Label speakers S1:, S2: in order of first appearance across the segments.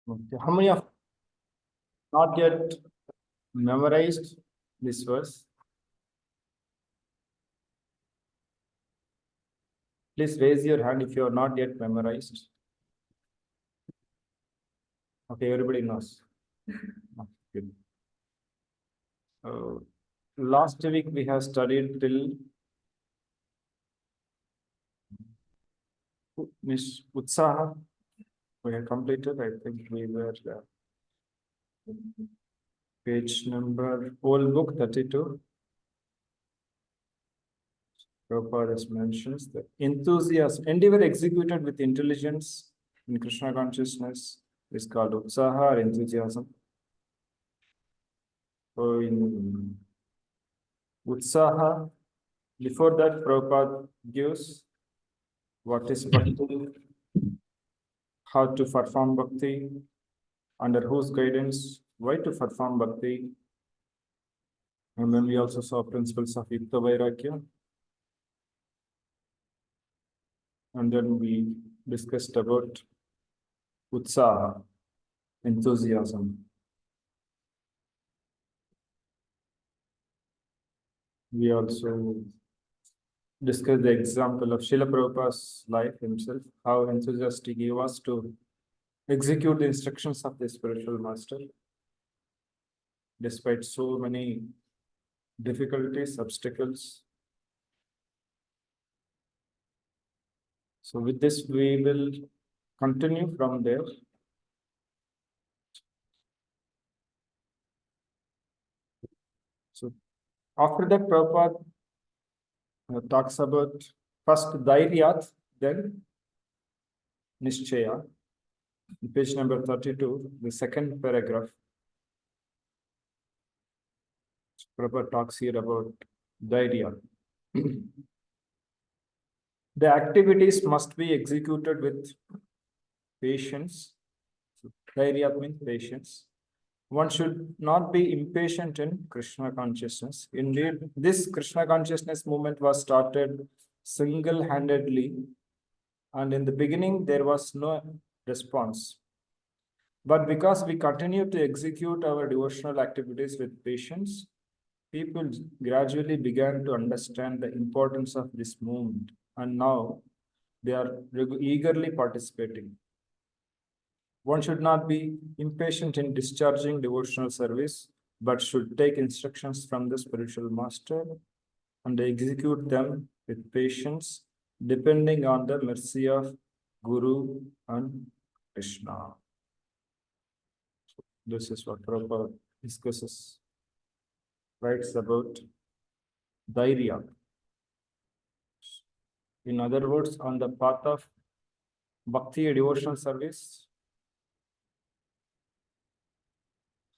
S1: Okay. How many of not yet memorized this verse? Please raise your hand if you are not yet memorized. Okay, everybody knows. Good. Uh, Last week we have studied till Miss Utsaha. We have completed. I think we were page number, whole book 32. Prabhupada mentions the enthusiasm, endeavor executed with intelligence in Krishna consciousness is called Utsaha or enthusiasm. So in Utsaha, before that, Prabhupada gives what is Bhakti, how to perform Bhakti, under whose guidance, why to perform Bhakti. And then we also saw principles of Yukta Vairagya. And then we discussed about Utsaha, enthusiasm. We also discussed the example of Srila Prabhupada's life himself, how enthusiastic he was to execute the instructions of the spiritual master, despite so many difficulties, obstacles. So with this, we will continue from there. So after that, Prabhupada talks about first Dhairyat, then Nishchaya. Page number 32, the second paragraph. Prabhupada talks here about Dhairya. The activities must be executed with patience. Dhairya means patience. One should not be impatient in Krishna consciousness. Indeed, this Krishna consciousness movement was started single-handedly, and in the beginning there was no response. But because we continue to execute our devotional activities with patience, people gradually began to understand the importance of this movement, and now they are eagerly participating. One should not be impatient in discharging devotional service, but should take instructions from the spiritual master and execute them with patience, depending on the mercy of Guru and Krishna. This is what Prabhupada discusses, writes about Dhairya. In other words, on the path of Bhakti devotional service,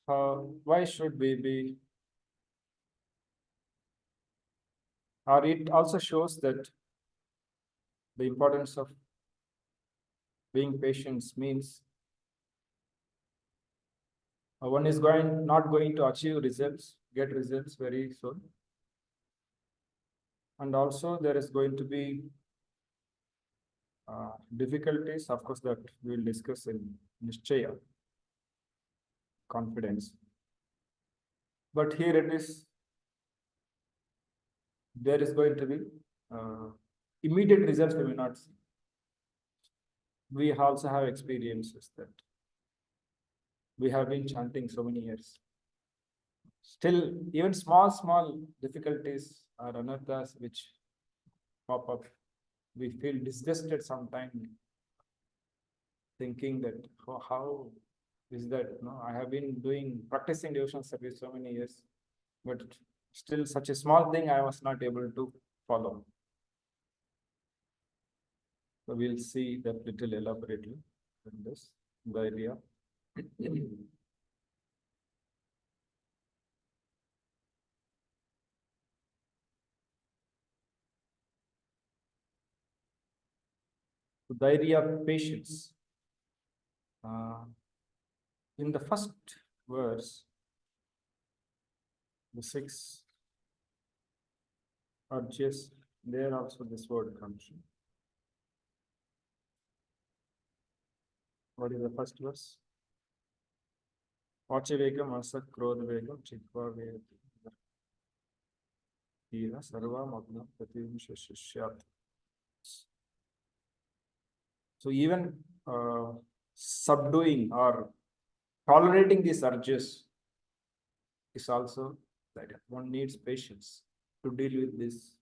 S1: why should we be, or it also shows that the importance of being patient means one is not going to achieve results, get results very soon. And also there is going to be difficulties, of course, that we will discuss in Nishchaya, confidence. But here it is, there is going to be immediate results we may not see. We also have experiences that we have been chanting so many years. Still, even small difficulties or anarthas which pop up, we feel disgusted sometimes, thinking that, oh, how is that? No, I have been practicing devotional service so many years, but still such a small thing I was not able to follow. So we'll see that little elaborately in this, the idea. The idea of patience. In the first verse, the 6 urges, there also this word comes. What is the first verse? Vachivekam, Asa, Krodhavekam, Chikva, Veda, Sarva, Magna, Pratim, Shishyat. So even subduing or tolerating these urges is also that one needs patience to deal with these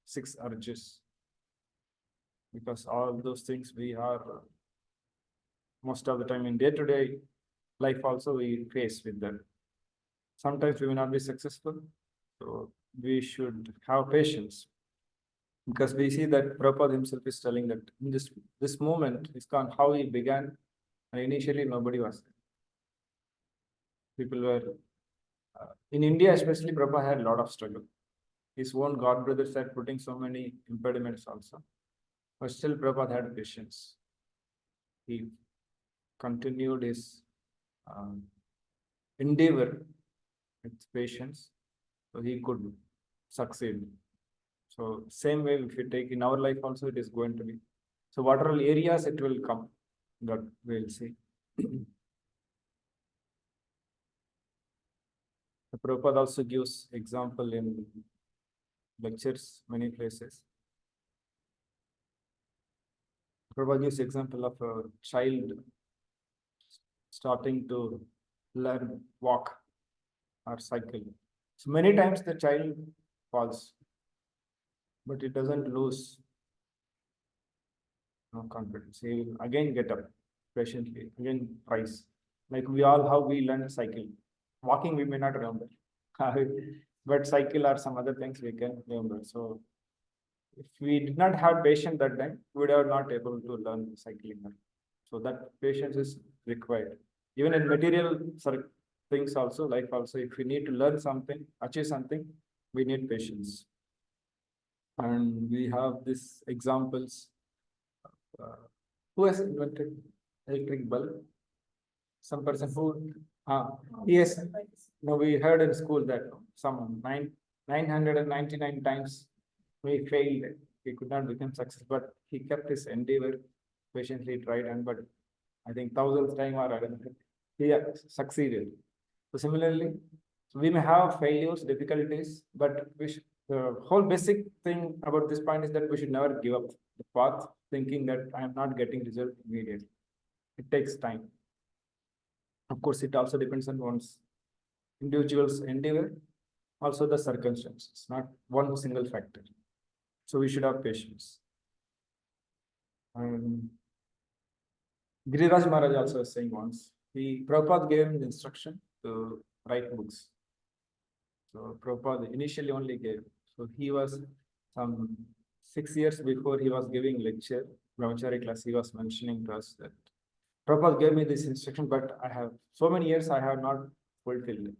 S1: 6 urges, because all those things we are most of the time in day-to-day life also we face with them. Sometimes we will not be successful, so we should have patience, because we see that Prabhupada himself is telling that in this moment is how he began, and initially nobody was there. People were in India especially. Prabhupada had a lot of struggle. His own god brothers had putting so many impediments also, but still Prabhupada had patience. He continued his endeavor with patience, so he could succeed. So same way, if you take in our life also, it is going to be. So what are all areas it will come, that we'll see. The Prabhupada also gives example in lectures many places. Prabhupada gives example of a child starting to learn walk or cycle. So many times the child falls, but it doesn't lose confidence. He will again get up patiently, again tries. Like we all, how we learn cycle. Walking we may not remember, but cycle or some other things we can remember. So if we did not have patience that time, we would have not able to learn cycling. So that patience is required. Even in material things also, life also, if we need to learn something, achieve something, we need patience. And we have these examples. Who has invented electric bulb? Some person who, yes, no, we heard in school that some 999 times we failed. He could not become successful, but he kept his endeavor, patiently tried, and but I think thousandth time or he succeeded. So similarly, we may have failures, difficulties, but the whole basic thing about this point is that we should never give up the path, thinking that I am not getting result immediately. It takes time. Of course, it also depends on one's individual's endeavor, also the circumstances, not one single factor. So we should have patience. Giriraj Maharaj also was saying once, Prabhupada gave him the instruction to write books. So Prabhupada initially only gave. So he was some 6 years before he was giving lecture, brahmachari class, he was mentioning to us that Prabhupada gave me this instruction, but I have so many years I have not fulfilled it.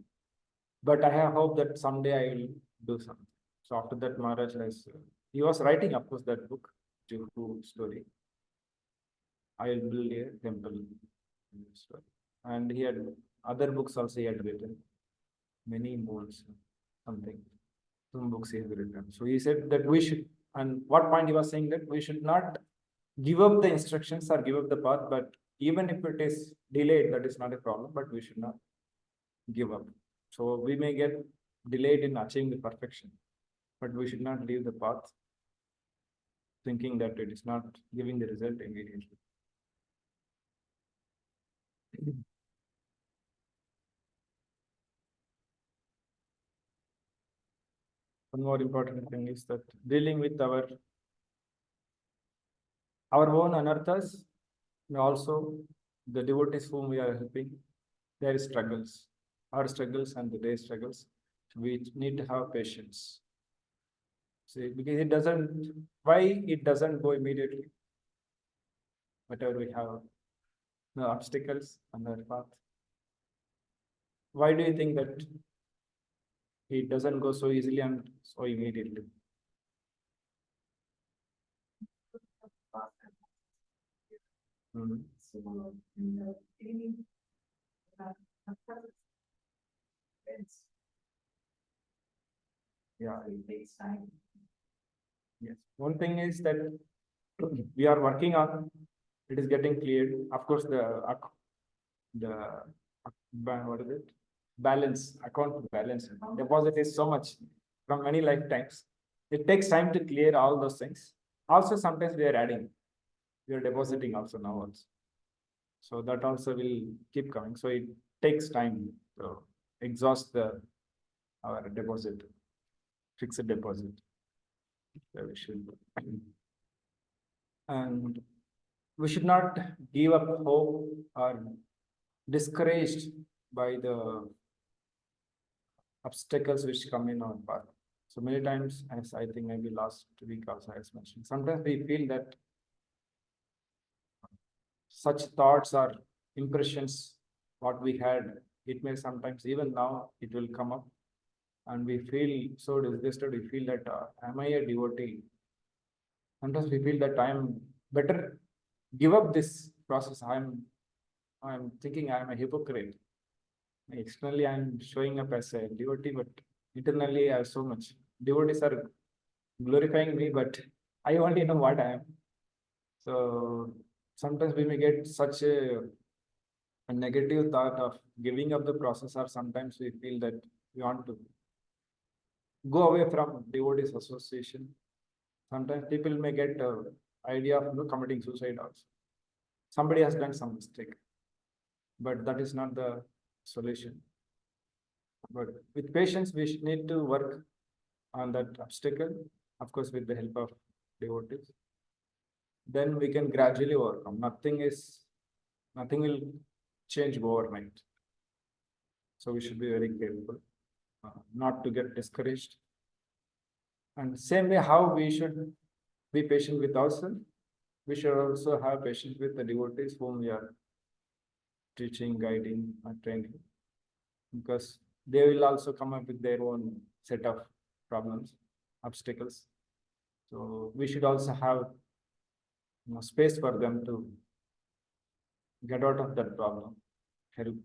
S1: But I have hope that someday I will do something. So after that, Maharaj he was writing, of course, that book, Juhu story. I will build a temple story. And he had other books also he had written, many more, something, some books he has written. So he said that we should, and what point he was saying that we should not give up the instructions or give up the path, but even if it is delayed, that is not a problem, but we should not give up. So we may get delayed in achieving the perfection, but we should not leave the path thinking that it is not giving the result immediately. One more important thing is that dealing with our own anarthas, and also the devotees whom we are helping, their struggles, our struggles and their struggles, we need to have patience. See, because it doesn't, why it doesn't go immediately? Whatever we have, the obstacles on our path. Why do you think that it doesn't go so easily and so immediately? Yeah. Yes. One thing is that we are working on, it is getting cleared. Of course, the what is it? Balance, account balance. Deposit is so much from many lifetimes. It takes time to clear all those things. Also, sometimes we are adding, we are depositing also now also. So that also will keep coming. So it takes time to exhaust our deposit, fixed deposit. So we should, and we should not give up hope or discouraged by the obstacles which come in our path. So many times, as I think maybe last week also I was mentioning, sometimes we feel that such thoughts or impressions, what we had, it may sometimes, even now, it will come up. And we feel so disgusted, we feel that, am I a devotee? Sometimes we feel that I am better give up this process. I'm thinking I am a hypocrite. Externally, I'm showing up as a devotee, but internally, I have so much. Devotees are glorifying me, but I only know what I am. So sometimes we may get such a negative thought of giving up the process, or sometimes we feel that we want to go away from devotees association. Sometimes people may get idea of committing suicide also. Somebody has done some mistake, but that is not the solution. But with patience, we need to work on that obstacle, of course, with the help of devotees. Then we can gradually overcome. Nothing will change overnight. So we should be very careful not to get discouraged. And same way, how we should be patient with ourselves, we should also have patience with the devotees whom we are teaching, guiding, or training, because they will also come up with their own set of problems, obstacles. So we should also have space for them to get out of that problem, help.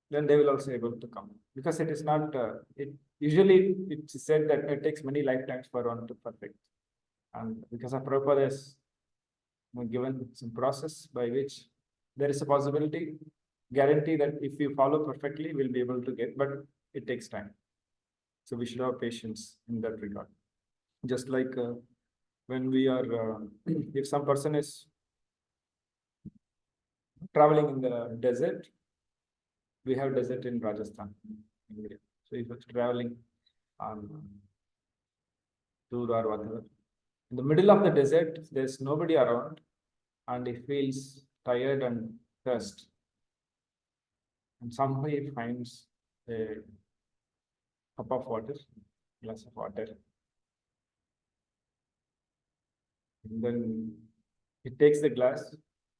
S1: Then they will also able to come, because it is not. It usually it's said that it takes many lifetimes for one to perfect, and because of Prabhupada has given some process by which there is a possibility, guarantee that if you follow perfectly, we'll be able to get, but it takes time. So we should have patience in that regard. Just like when we are, if some person is traveling in the desert, we have desert in Rajasthan, India. So if it's traveling on tour or whatever, in the middle of the desert, there's nobody around, and he feels tired and thirst. And somehow he finds a cup of water, glass of water. And then he takes the glass,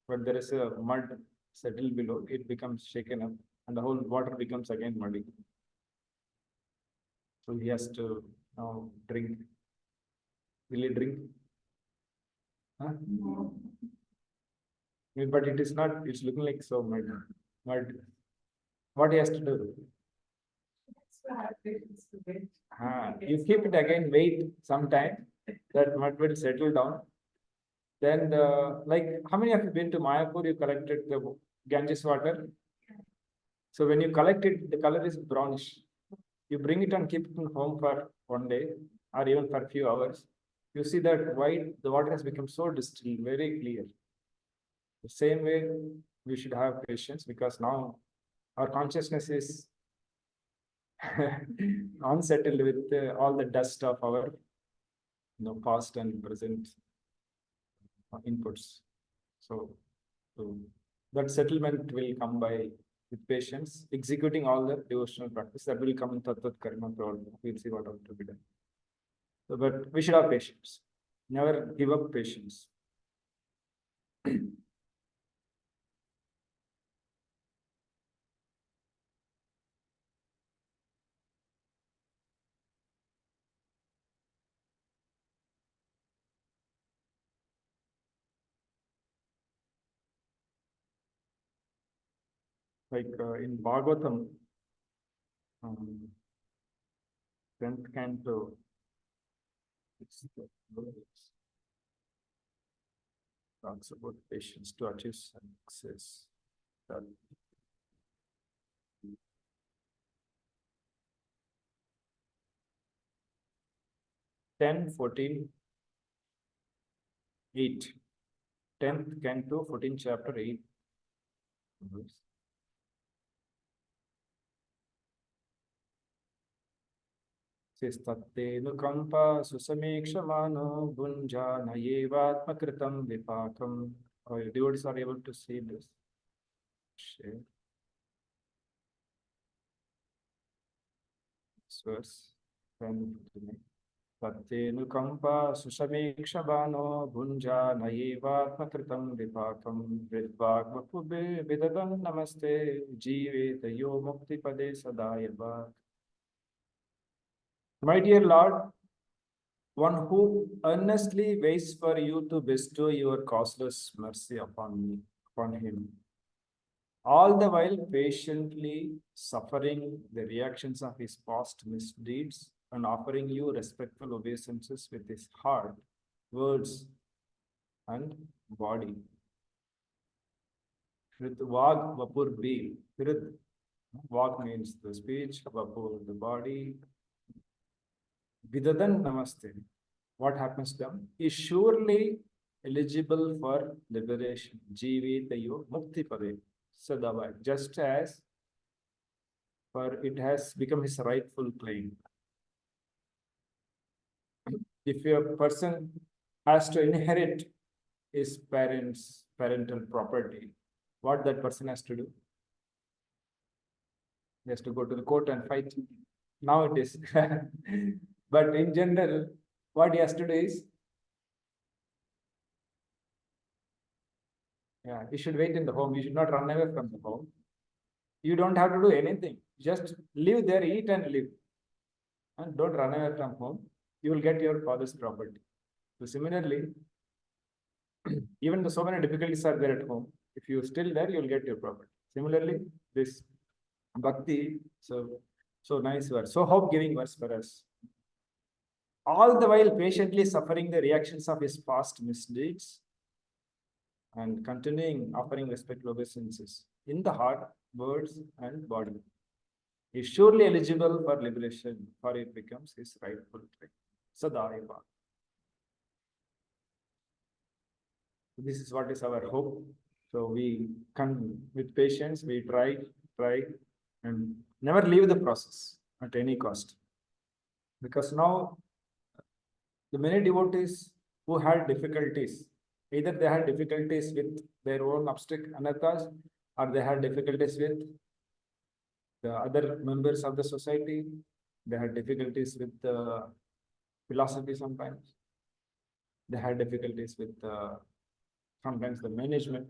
S1: but there is a mud settled below, it becomes shaken up, and the whole water becomes again muddy. So he has to now drink. Will he drink? Huh? But it is not, it's looking like so mud. Mud. What he has to do? You keep it again, wait some time, that mud will settle down. Then like, how many of you been to Mayapur? You collected the Ganges water. So when you collect it, the color is brownish. You bring it and keep it in home for one day or even for a few hours. You see that white, the water has become so distilled, very clear. The same way, we should have patience, because now our consciousness is unsettled with all the dust of our past and present inputs. So that settlement will come by with patience, executing all the devotional practice that will come in Tattvat Karma problem. We'll see what ought to be done. So, but we should have patience. Never give up patience. Like in Bhagavatam, 10th canto, talks about patience to achieve success. 10, 14, 8. 10th canto, 14th chapter, 8. Sistattenukampa susamekshamano bunjanayevatmakritam vipakam. Our devotees are able to see this. Share this verse. Tattenukampa susamekshamano bunjanayevatmakritam vipakam vidvagmapube vidadan namaste jivetayo muktipade sadayava. My dear Lord, one who earnestly waits for you to bestow your causeless mercy upon me, upon him, all the while patiently suffering the reactions of his past misdeeds and offering you respectful obeisances with his heart, words, and body. With Vag Vapur Be, Vag means the speech, Vapur the body. Vidadan Namaste. What happens to them? Is surely eligible for liberation. Jivitayo Mukti Pade. Sadava. Just as for it has become his rightful claim. If a person has to inherit his parents' parental property, what that person has to do? He has to go to the court and fight. Now it is. But in general, what he has to do is, you should wait in the home. You should not run away from the home. You don't have to do anything. Just live there, eat and live. And don't run away from home. You will get your father's property. So similarly, even though so many difficulties are there at home, if you're still there, you'll get your property. Similarly, this Bhakti, so nice verse, so hope-giving verse for us. All the while patiently suffering the reactions of his past misdeeds and continuing offering respectful obeisances in the heart, words, and body. He is surely eligible for liberation, for it becomes his rightful right. Sadayava. This is what is our hope. So we come with patience, we try, and never leave the process at any cost. Because now, the many devotees who had difficulties, either they had difficulties with their own obstacle anarthas, or they had difficulties with the other members of the society, they had difficulties with the philosophy sometimes, they had difficulties with sometimes the management.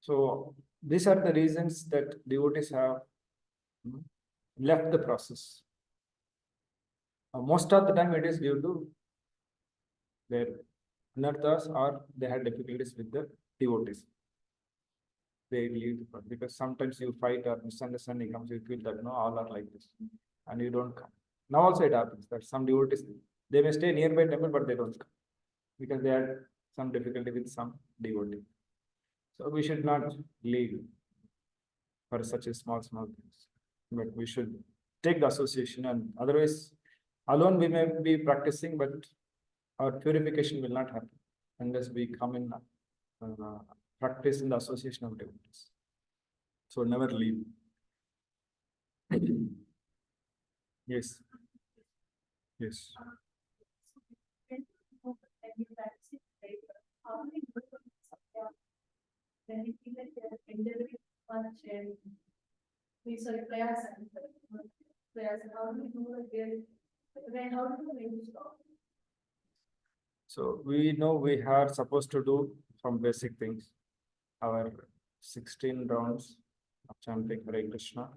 S1: So these are the reasons that devotees have left the process. Most of the time it is due to their anarthas or they had difficulties with the devotees. They leave the process because sometimes you fight or misunderstanding comes, you feel that no, all are like this and you don't come. Now also it happens that some devotees, they may stay nearby temple but they don't come because they had some difficulty with some devotee. So we should not leave for such a small things, but we should take the association, and otherwise alone we may be practicing, but our purification will not happen unless we come in practice in the association of devotees. So never leave. Yes. Yes. So we know we are supposed to do some basic things. Our 16 rounds of chanting Hare Krishna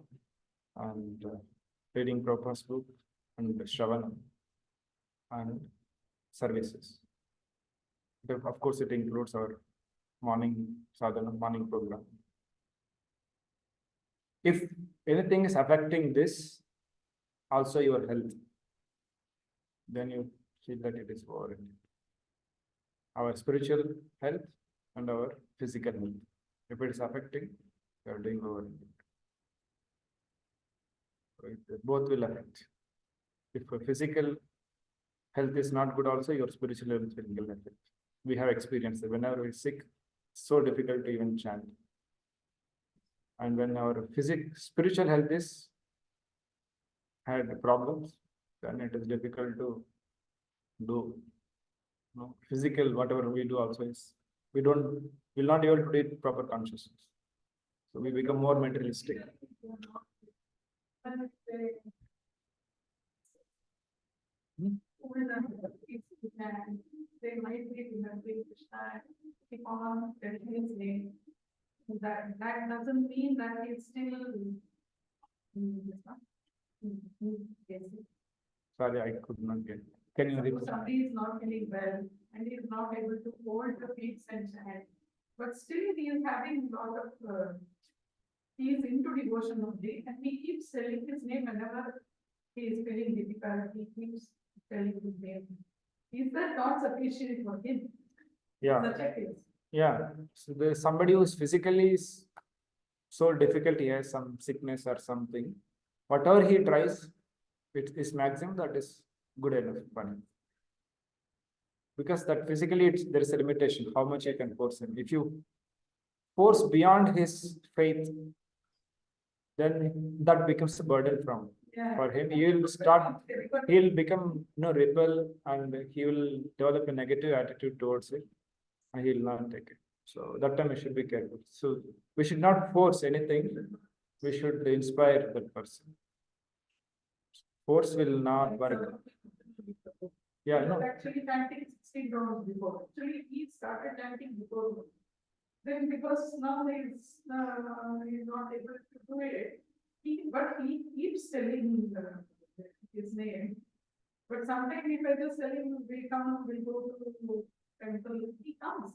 S1: and reading Prabhupada's book and Shravana and services. Of course, it includes our morning sadhana, morning program. If anything is affecting this, also your health, then you feel that it is overrated. Our spiritual health and our physical health. If it is affecting, you are doing overrated. Both will affect. If a physical health is not good, also your spiritual health will get affected. We have experienced it. Whenever we're sick, it's so difficult to even chant. And when our spiritual health is had problems, then it is difficult to do. Physical, whatever we do also is, will not be able to do proper consciousness. So we become more materialistic.
S2: They might be remembering Krishna, keep on telling his name. That doesn't mean that it's still.
S1: Sorry, I could not get. Can you repeat?
S2: Somebody is not feeling well and he is not able to hold the feet and hand, but still he is having a lot of. He is into devotion only, and he keeps telling his name whenever he is feeling difficult. He keeps telling his name. Is that not sufficient for him?
S1: Yeah.
S2: Such a case.
S1: Yeah. So there's somebody who's physically so difficult, he has some sickness or something. Whatever he tries, it is maximum, that is good enough for him. Because that physically there is a limitation, how much you can force him. If you force beyond his faith, then that becomes a burden for him. He'll become rebel, and he will develop a negative attitude towards it, and he will not take it. So that time we should be careful. So we should not force anything. We should inspire that person. Force will not work. Yeah, no.
S2: Actually, chanting 16 rounds before. Actually, he started chanting before. Then, because now he's not able to do it, but he keeps telling his name. But sometimes if I just tell him, we'll go to temple, he comes.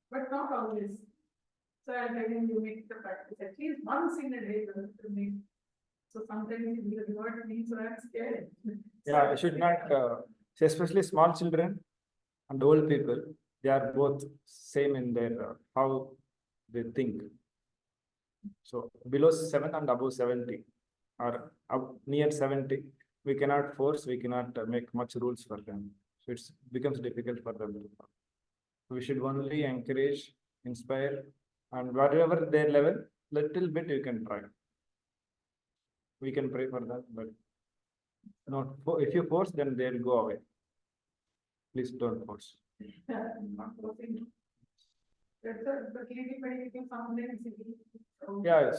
S2: But not always. So I tell him, you make the practice at least once in a day to make. So sometimes he will reward me, so I'm scared.
S1: Yeah, I should not, especially small children and old people, they are both same in their how they think. So below 7 and above 70, or near 70, we cannot force, we cannot make much rules for them. So it becomes difficult for them. We should only encourage, inspire, and whatever their level, little bit you can try. We can pray for that, but not if you force, then they'll go away. Please don't force. Yeah,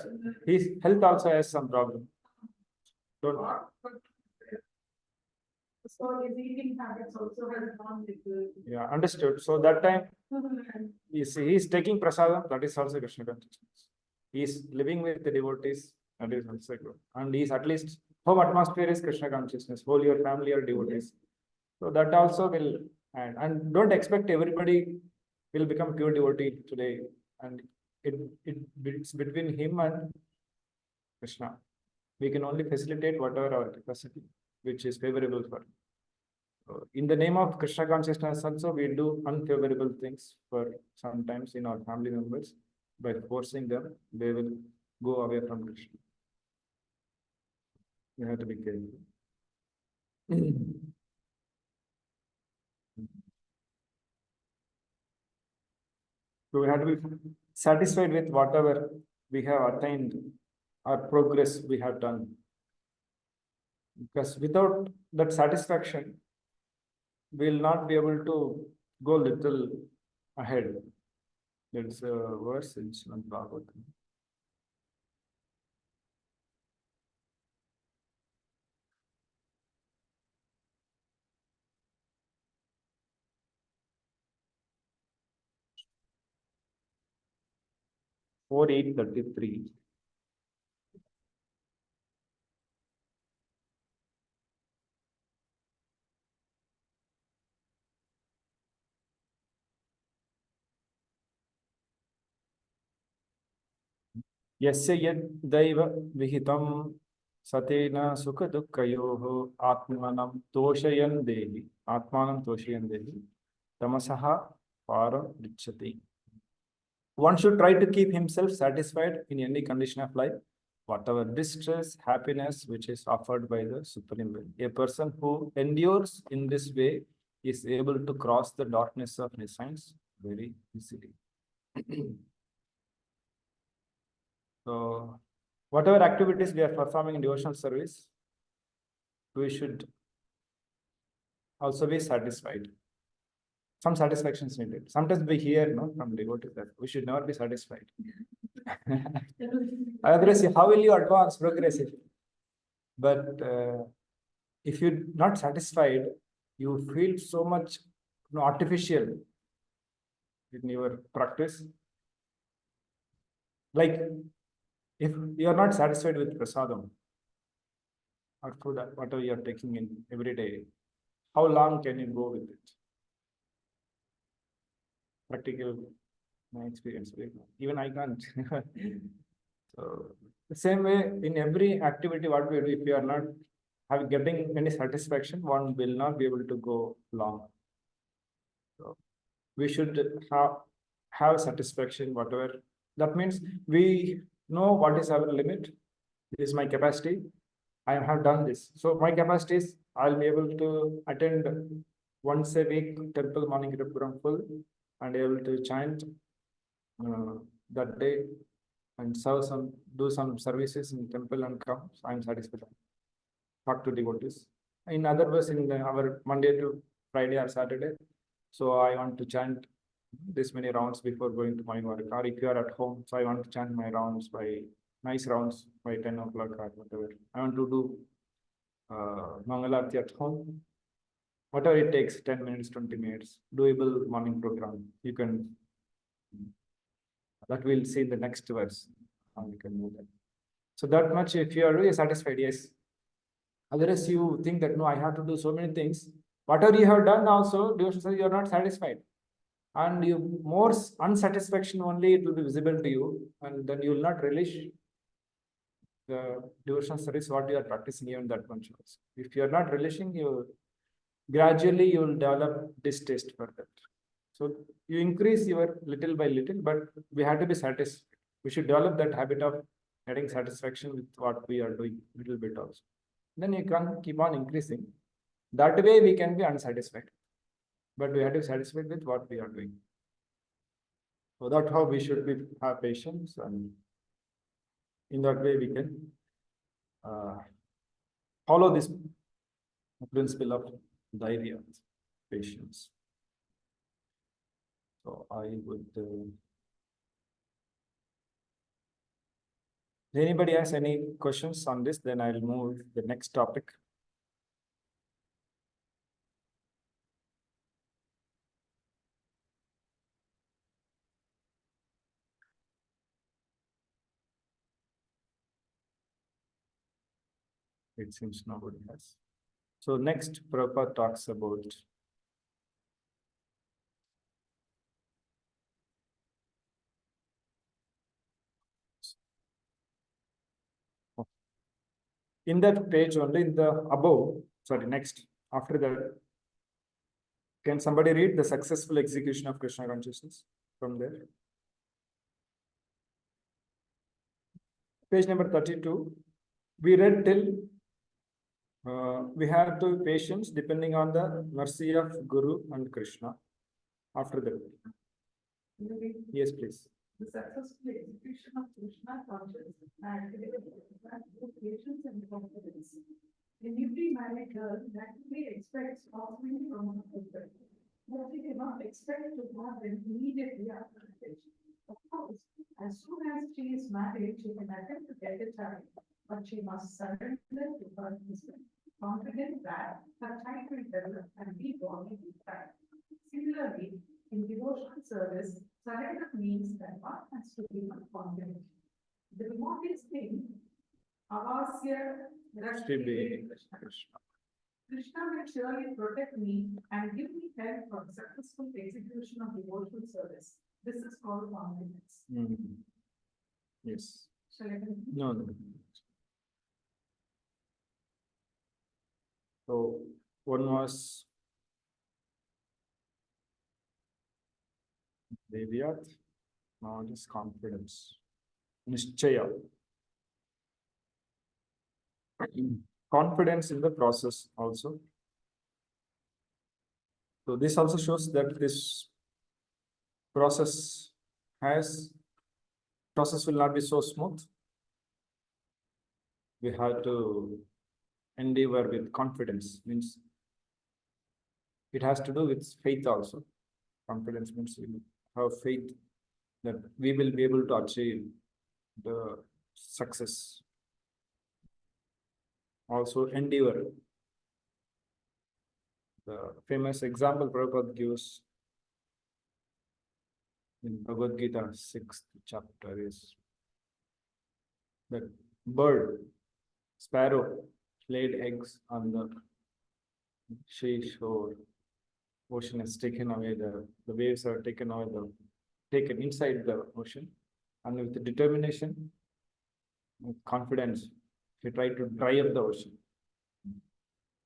S1: his health also has some problem. Don't.
S2: So his eating habits also has gone with.
S1: Yeah, understood. So that time, he's taking prasadam, that is also Krishna consciousness. He's living with the devotees, that is also good. And he's at least, home atmosphere is Krishna consciousness, whole your family are devotees. So that also will, and don't expect everybody will become pure devotee today. And it's between him and Krishna. We can only facilitate whatever our capacity, which is favorable for him. In the name of Krishna consciousness also, we do unfavorable things for sometimes in our family members. By forcing them, they will go away from Krishna. You have to be careful. So we have to be satisfied with whatever we have attained or progress we have done. Because without that satisfaction, we will not be able to go little ahead. There's a verse in Srimad Bhagavatam. Four 833. यस्य यद् दैव विहितं सतेन सुख दुःखयोः आत्मानं तोषयन् देहि तमसः पारं गच्छति. One should try to keep himself satisfied in any condition of life whatever distress, happiness which is offered by the Supreme Will. A person who endures in this way is able to cross the darkness of nescience very easily. So, whatever activities we are performing in devotional service, we should also be satisfied. Some satisfaction is needed. Sometimes we hear from devotees that we should never be satisfied. Otherwise, how will you advance progressively? But if you're not satisfied, you feel so much artificial in your practice. Like if you are not satisfied with prasadam or food, whatever you are taking in every day, how long can you go with it? Practical my experience, even I can't. So the same way in every activity, what we do, if you are not getting any satisfaction, one will not be able to go long. So we should have satisfaction, whatever. That means we know what is our limit. This is my capacity. I have done this. So my capacity is I'll be able to attend once a week temple morning program full and able to chant that day and do some services in temple and come. So I'm satisfied. Talk to devotees. In other words, in our Monday to Friday or Saturday, so I want to chant this many rounds before going to my work. Or if you are at home, so I want to chant my rounds by nice rounds by 10 o'clock or whatever. I want to do Mangalarti at home. Whatever it takes, 10 minutes, 20 minutes, doable morning program. You can, that we'll see in the next verse. How you can move that. So that much, if you are really satisfied, yes. Otherwise, you think that no, I have to do so many things. Whatever you have done also, you are not satisfied. And you more unsatisfaction only it will be visible to you, and then you will not relish the devotional service what you are practicing even that much. If you are not relishing, you gradually you will develop distaste for that. So you increase your little by little, but we have to be satisfied. We should develop that habit of getting satisfaction with what we are doing, little bit also. Then you can keep on increasing. That way we can be unsatisfied, but we have to be satisfied with what we are doing. So that's how we should be have patience, and in that way we can follow this principle of dhairya, patience. So I would. Anybody has any questions on this? Then I'll move the next topic. It seems nobody has. So next, Prabhupada talks about in that page only, in the above, sorry, next, after that, can somebody read the successful execution of Krishna consciousness from there? Page number 32. We read till we have to patience depending on the mercy of Guru and Krishna. After that. Yes, please.
S2: The successful execution of Krishna consciousness activated both patience and confidence. In every married girl naturally expects offspring from her husband, but she cannot expect to have them immediately after marriage. Of course, as soon as she is married, she can attempt to get a child, but she must surrender to her husband, confident that her child will develop and be born in time. Similarly, in devotional service, surrender means that one has to be confident. The devotees think, Avasya Rashtribe Krishna. Krishna will surely protect me and give me help for successful execution of devotional service. This is called confidence.
S1: Yes.
S2: Shall I continue?
S1: No. So one was Devyat, now this confidence. Nishchaya. confidence in the process also. So this also shows that this process will not be so smooth. We have to endeavor with confidence, means it has to do with faith also. Confidence means we have faith that we will be able to achieve the success. Also endeavor. The famous example Prabhupada gives in Bhagavad Gita 6th chapter is that bird, sparrow, laid eggs on the seashore. Ocean has taken away the waves are taken away taken inside the ocean, and with the determination, with confidence, she tried to dry up the ocean.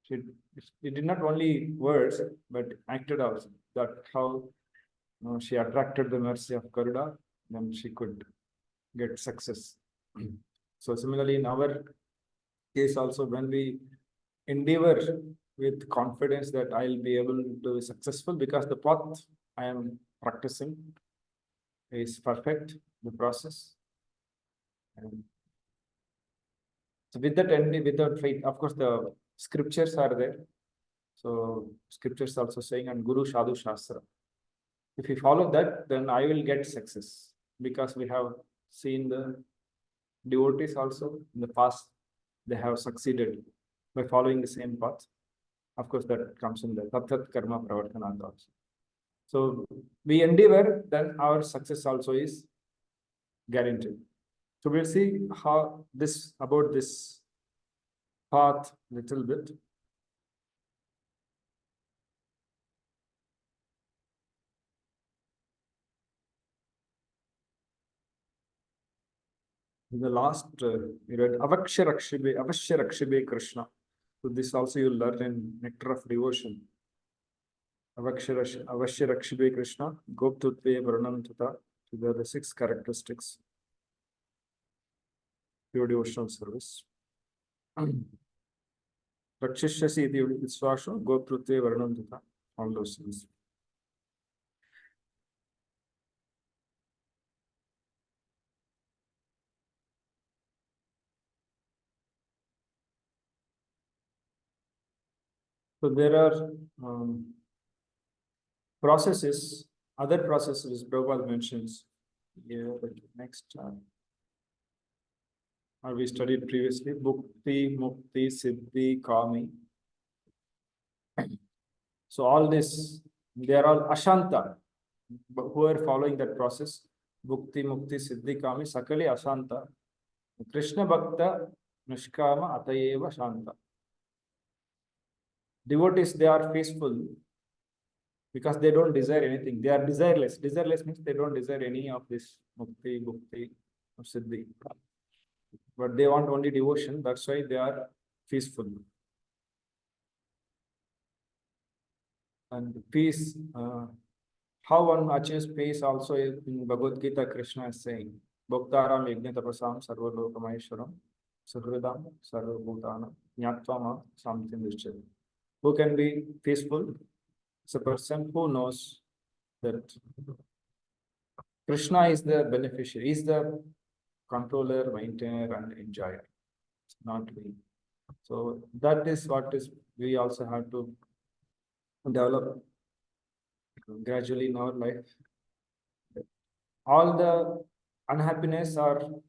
S1: It did not only words but acted also. That how she attracted the mercy of Garuda, then she could get success. So similarly, in our case also, when we endeavor with confidence that I'll be able to be successful because the path I am practicing is perfect, the process. And so with that ending, without faith, of course, the scriptures are there. So scriptures also saying, and Guru Sadhu Shastra. If we follow that, then I will get success, because we have seen the devotees also in the past, they have succeeded by following the same path. Of course, that comes in the Tat Karma Pravartananda also. So we endeavor, then our success also is guaranteed. So we'll see how about this path little bit. In the last, we read Avashya Rakshibe Krishna. So this also you learn in Nectar of Devotion. Avashya Rakshibe Krishna, Goptutve Varnam Tuta. So there are the 6 characteristics. Pure devotional service. Rakshishyasi iti Viswasha, Goptutve Varnam Tuta. All those things. So there are processes, other processes Prabhupada mentions here. Next, we studied previously, Bhakti, Mukti, Siddhi, Kami. So all this, they are all Ashanta, who are following that process. Bhakti, Mukti, Siddhi, Kami, Sakali Ashanta. Krishna Bhakta, Nishkama, Atayeva, Shanta. Devotees, they are peaceful because they don't desire anything. They are desireless. Desireless means they don't desire any of this Mukti, Bhakti, or Siddhi. But they want only devotion. That's why they are peaceful. And peace, how one achieves peace also in Bhagavad Gita, Krishna is saying, Bhaktaram Yajna Tapasam Sarvalokamayeshwaram Suhridam Sarvabhutanam Nyatvam Samtin Vishcham. Who can be peaceful? It's a person who knows that Krishna is the beneficiary, is the controller, maintainer, and enjoyer. It's not we. So that is what is we also have to develop gradually in our life. All the unhappiness or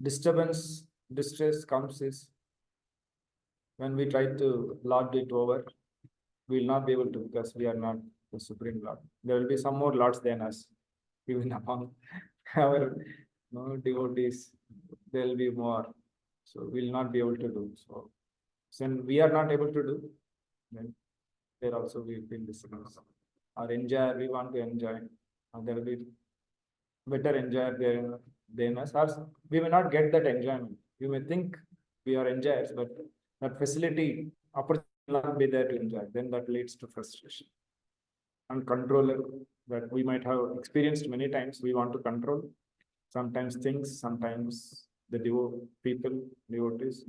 S1: disturbance, distress comes is when we try to lord it over, we will not be able to, because we are not the Supreme Lord. There will be some more lords than us, even among our devotees. There will be more. So we will not be able to do. So since we are not able to do, then there also we feel disturbance. Or enjoy, we want to enjoy. There will be better enjoyer there than us. Or we may not get that enjoyment. You may think we are enjoyers, but that facility, opportunity will not be there to enjoy. Then that leads to frustration. And controller that we might have experienced many times, we want to control. Sometimes things, sometimes the people, devotees.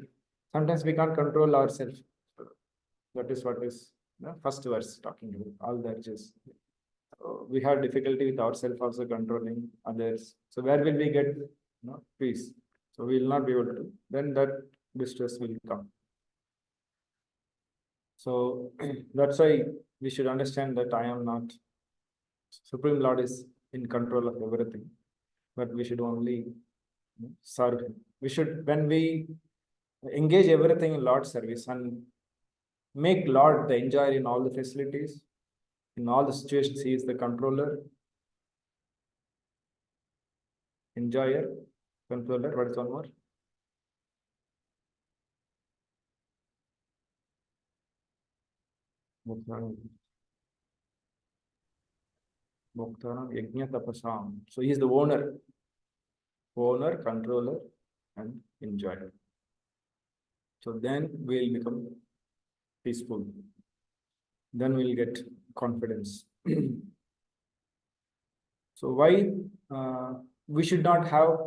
S1: Sometimes we can't control ourselves. That is what is the first verse talking about, all the urges. We have difficulty with ourselves also controlling others. So where will we get peace? So we will not be able to. Then that distress will come. So that's why we should understand that I am not. Supreme Lord is in control of everything, but we should only serve Him. We should, when we engage everything in Lord's service and make Lord the enjoyer in all the facilities, in all the situations, He is the controller, enjoyer, controller. What is one more? Bhaktaram Yajna Tapasam. So he is the owner, controller, and enjoyer. So then we'll become peaceful. Then we'll get confidence. So why we should not have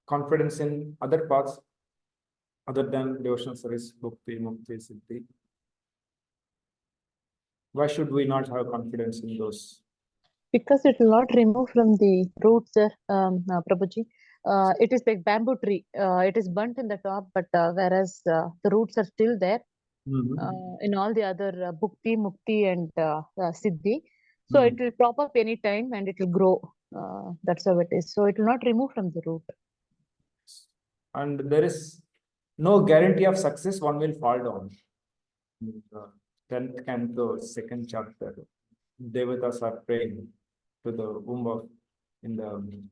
S1: confidence in other paths other than devotional service, Bhakti, Mukti, Siddhi? Why should we not have confidence in those?
S3: Because it will not remove from the roots, Prabhuji. It is like bamboo tree. It is burnt in the top, but whereas the roots are still there in all the other Bhakti, Mukti, and Siddhi. So it will crop up any time and it will grow. That's how it is. So it will not remove from the root.
S1: And there is no guarantee of success. One will fall down. 10th canto, 2nd chapter. Devatas are praying to the womb of, in the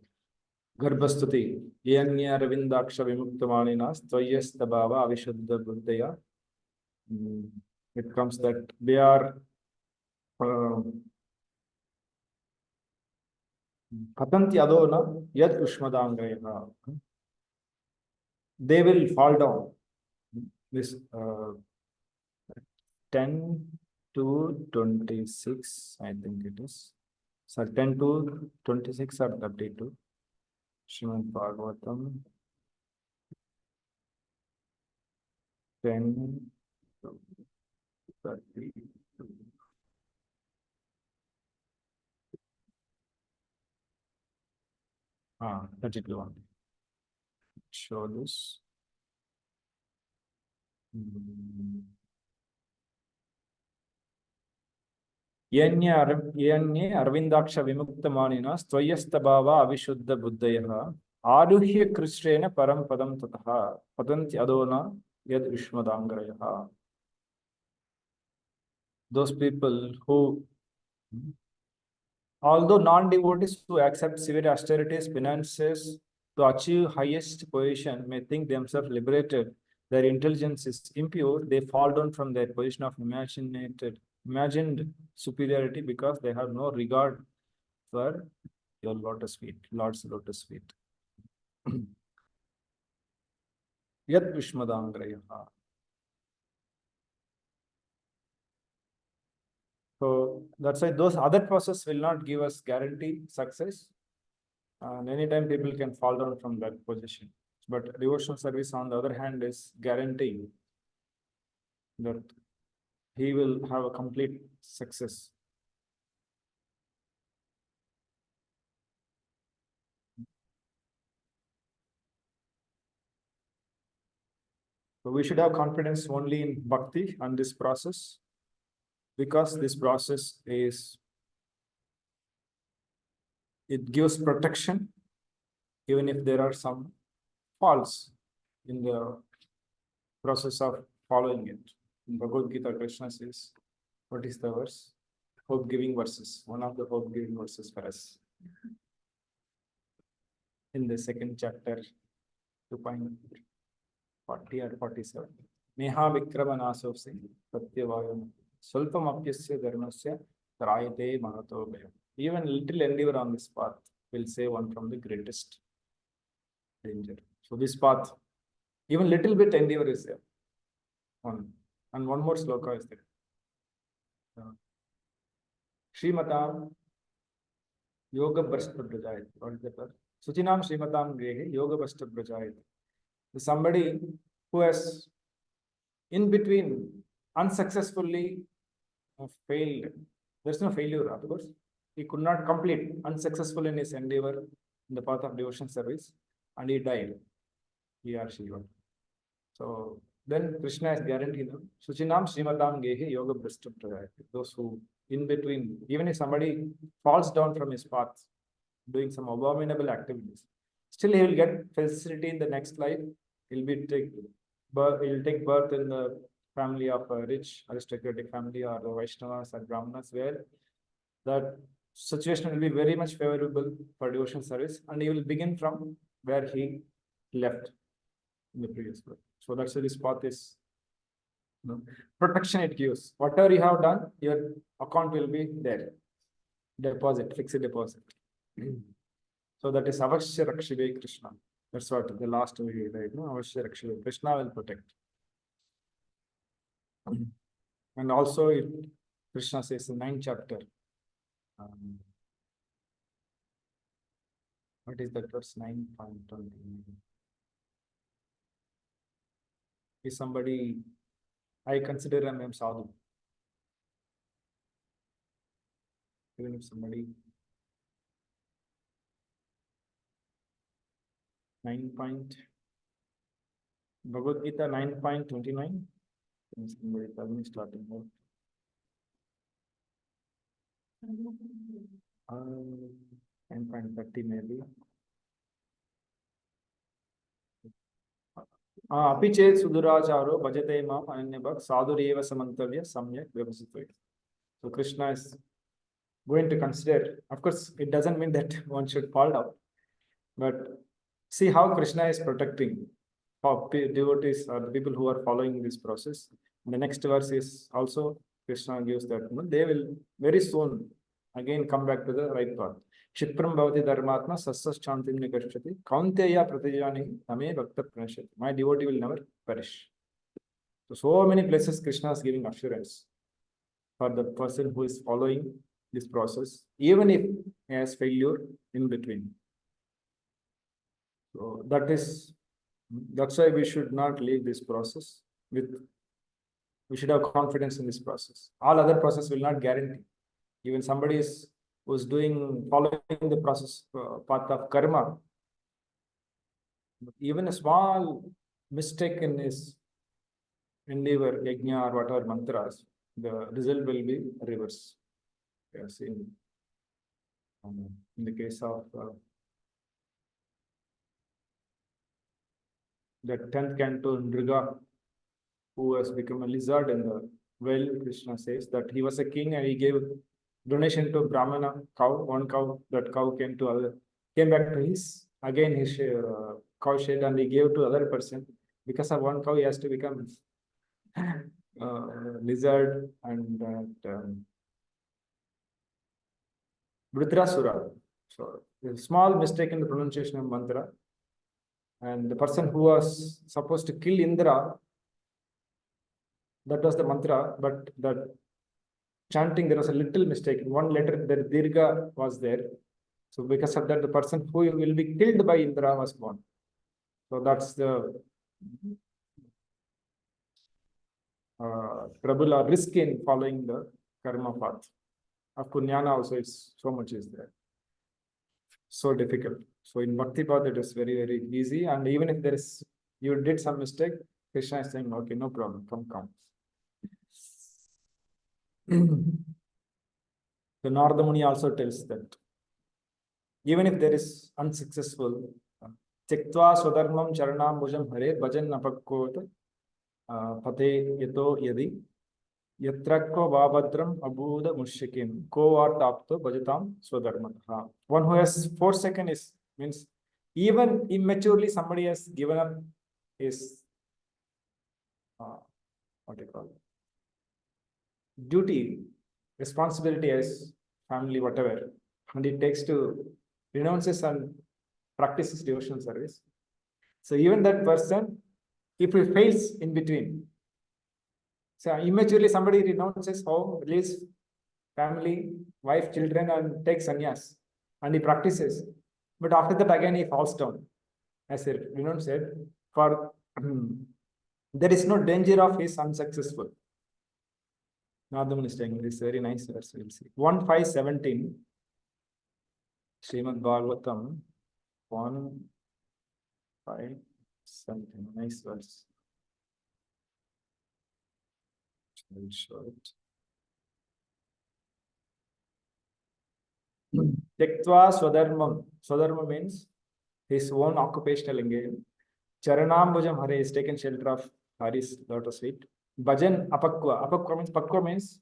S1: Garbhastuti. Yanya Ravindaksha Vimuktamanina Stvayastabhava Avishuddha Buddhaya. It comes that they are Patanti Adona Yad Ushmadangraya. They will fall down. This 10 to 26, I think it is. So 10 to 26 or 32. Srimad Bhagavatam 10 to 32. Ah, 32. Show this. Yanye Arvindaksha Vimuktamanina Stvayastabhava Avishuddha Buddhayaha Aruhya Krishrena Param Padam Tataha Patanti Adona Yad Vishmadangrayaha. Those people who, although non-devotees who accept severe austerities, penances to achieve highest position, may think themselves liberated, their intelligence is impure, they fall down from their position of imagined superiority because they have no regard for your lotus feet, Lord's lotus feet. Yad Vishmadangrayaha. So that's why those other processes will not give us guarantee success. And anytime people can fall down from that position. But devotional service, on the other hand, is guaranteeing that he will have a complete success. So we should have confidence only in bhakti and this process, because this process is, it gives protection even if there are some faults in the process of following it. In Bhagavad Gita, Krishna says, what is the verse? Hope-giving verses. One of the hope-giving verses for us. In the 2nd chapter, 2.40 or 47. Neha Vikrama Nasosing Pratyavayam Sulpam Apyasya Dharmasya Trayate Mahato Bhayam. Even little endeavor on this path will save one from the greatest danger. So this path, even little bit endeavor is there. And one more sloka is there. Srimatam Yoga Bhasta Brajayat. What is that? Suchinam Srimatam Grehe Yoga Bhasta Brajayat. Somebody who has in between unsuccessfully failed. There's no failure, of course. He could not complete, unsuccessful in his endeavor in the path of devotion service, and he died. He or she. So then Krishna is guaranteed them. Suchinam Srimatam Gehe Yoga Brishtam Prayat. Those who in between, even if somebody falls down from his path, doing some abominable activities, still he will get facility in the next life. He'll take birth in the family of a rich aristocratic family or the Vaishnavas or Brahmanas, where that situation will be very much favorable for devotion service, and he will begin from where he left in the previous birth. So that's why this path is, protection it gives. Whatever you have done, your account will be there. Deposit, fixed deposit. So that is Avashya Rakshive Krishna. That's what the last we read, no? Avashya Rakshive. Krishna will protect. And also Krishna says in 9th chapter. What is that verse 9.20? Is somebody, I consider him sadhu. Even if somebody 9. Bhagavad Gita 9.29. Somebody tell me starting out. 9.30 maybe. Api chet suduracharo bhajate mam ananyabhak sadhureva samantavya samyak vyavasitve. So Krishna is going to consider, of course, it doesn't mean that one should fall down, but see how Krishna is protecting devotees or the people who are following this process. The next verse is also Krishna gives that they will very soon again come back to the right path. Shipram bhavati dharmatma sassas chantim nikashati kaunteya pratijani name bhakta pranashati. My devotee will never perish. So many places Krishna is giving assurance for the person who is following this process, even if he has failure in between. So that's why we should not leave this process we should have confidence in this process. All other process will not guarantee. Even somebody who's following the process path of karma, even a small mistake in his endeavor, yajna or whatever mantras, the result will be reverse. We are seeing in the case of the 10th canto Nriga, who has become a lizard in the well. Krishna says that he was a king and he gave donation to a Brahmana cow, one cow. That cow came back to his cow shed, and he gave to other person. Because of one cow, he has to become lizard, and Vritrasura. So a small mistake in the pronunciation of mantra, and the person who was supposed to kill Indra, that was the mantra, but that chanting, there was a little mistake. In one letter, the dirgha was there. So because of that, the person who will be killed by Indra was born. So that's the trouble or risk in following the karma path. Of Punyana also, it's so much is there. So difficult. So in Bhakti path, it is very, very easy. And even if you did some mistake, Krishna is saying, okay, no problem, come. The Narada Muni also tells that even if there is unsuccessful, Tyaktva swadharmam charanam bhujam hare bhajan napakkot pate yato yadi yatrakko vabhadram abhuda mushrikim ko vartapto bhajatam swadharmataha. One who has 4 seconds means even immaturely somebody has given up his what do you call it? Duty, responsibility as family, whatever, and it takes to renounces and practices devotional service. So even that person, if he fails in between, so immaturely somebody renounces home, leaves family, wife, children, and takes sannyas, and he practices. But after that again he falls down. As Rinod said, for there is no danger of his unsuccessful. Nadaman is saying this very nice verse. We'll see. 1:5:17. Srimad Bhagavatam 1:5:17. Nice verse. I'll show it. Tektva Swadharmam. Swadharma means his own occupational engagement. Charanambujam Hare is taken shelter of Hari's lotus feet. Bhajan Apakwa. Apakwa means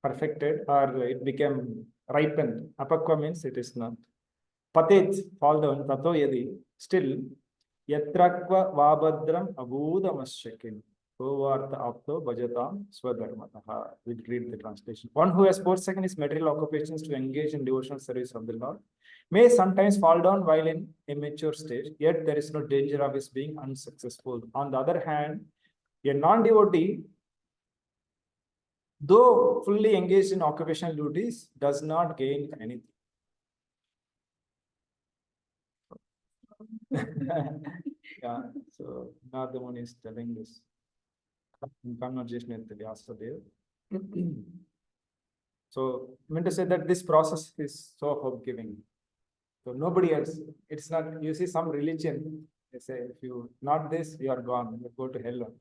S1: perfected or it became ripened. Apakwa means it is not. Patit, fall down, tato yadi, still, yatrakva vabhadram abhudamasyakin. Vartha apto bhajatam swadharmataha. We'll read the translation. One who has 4 seconds is material occupations to engage in devotional service of the Lord may sometimes fall down while in immature stage, yet there is no danger of his being unsuccessful. On the other hand, a non-devotee, though fully engaged in occupational duties, does not gain anything. Yeah, so Nadaman is telling this in conversation with Vyasadeva. So I meant to say that this process is so hope-giving. So nobody else, it's not, you see some religion, they say, if you not this, you are gone, you go to hell.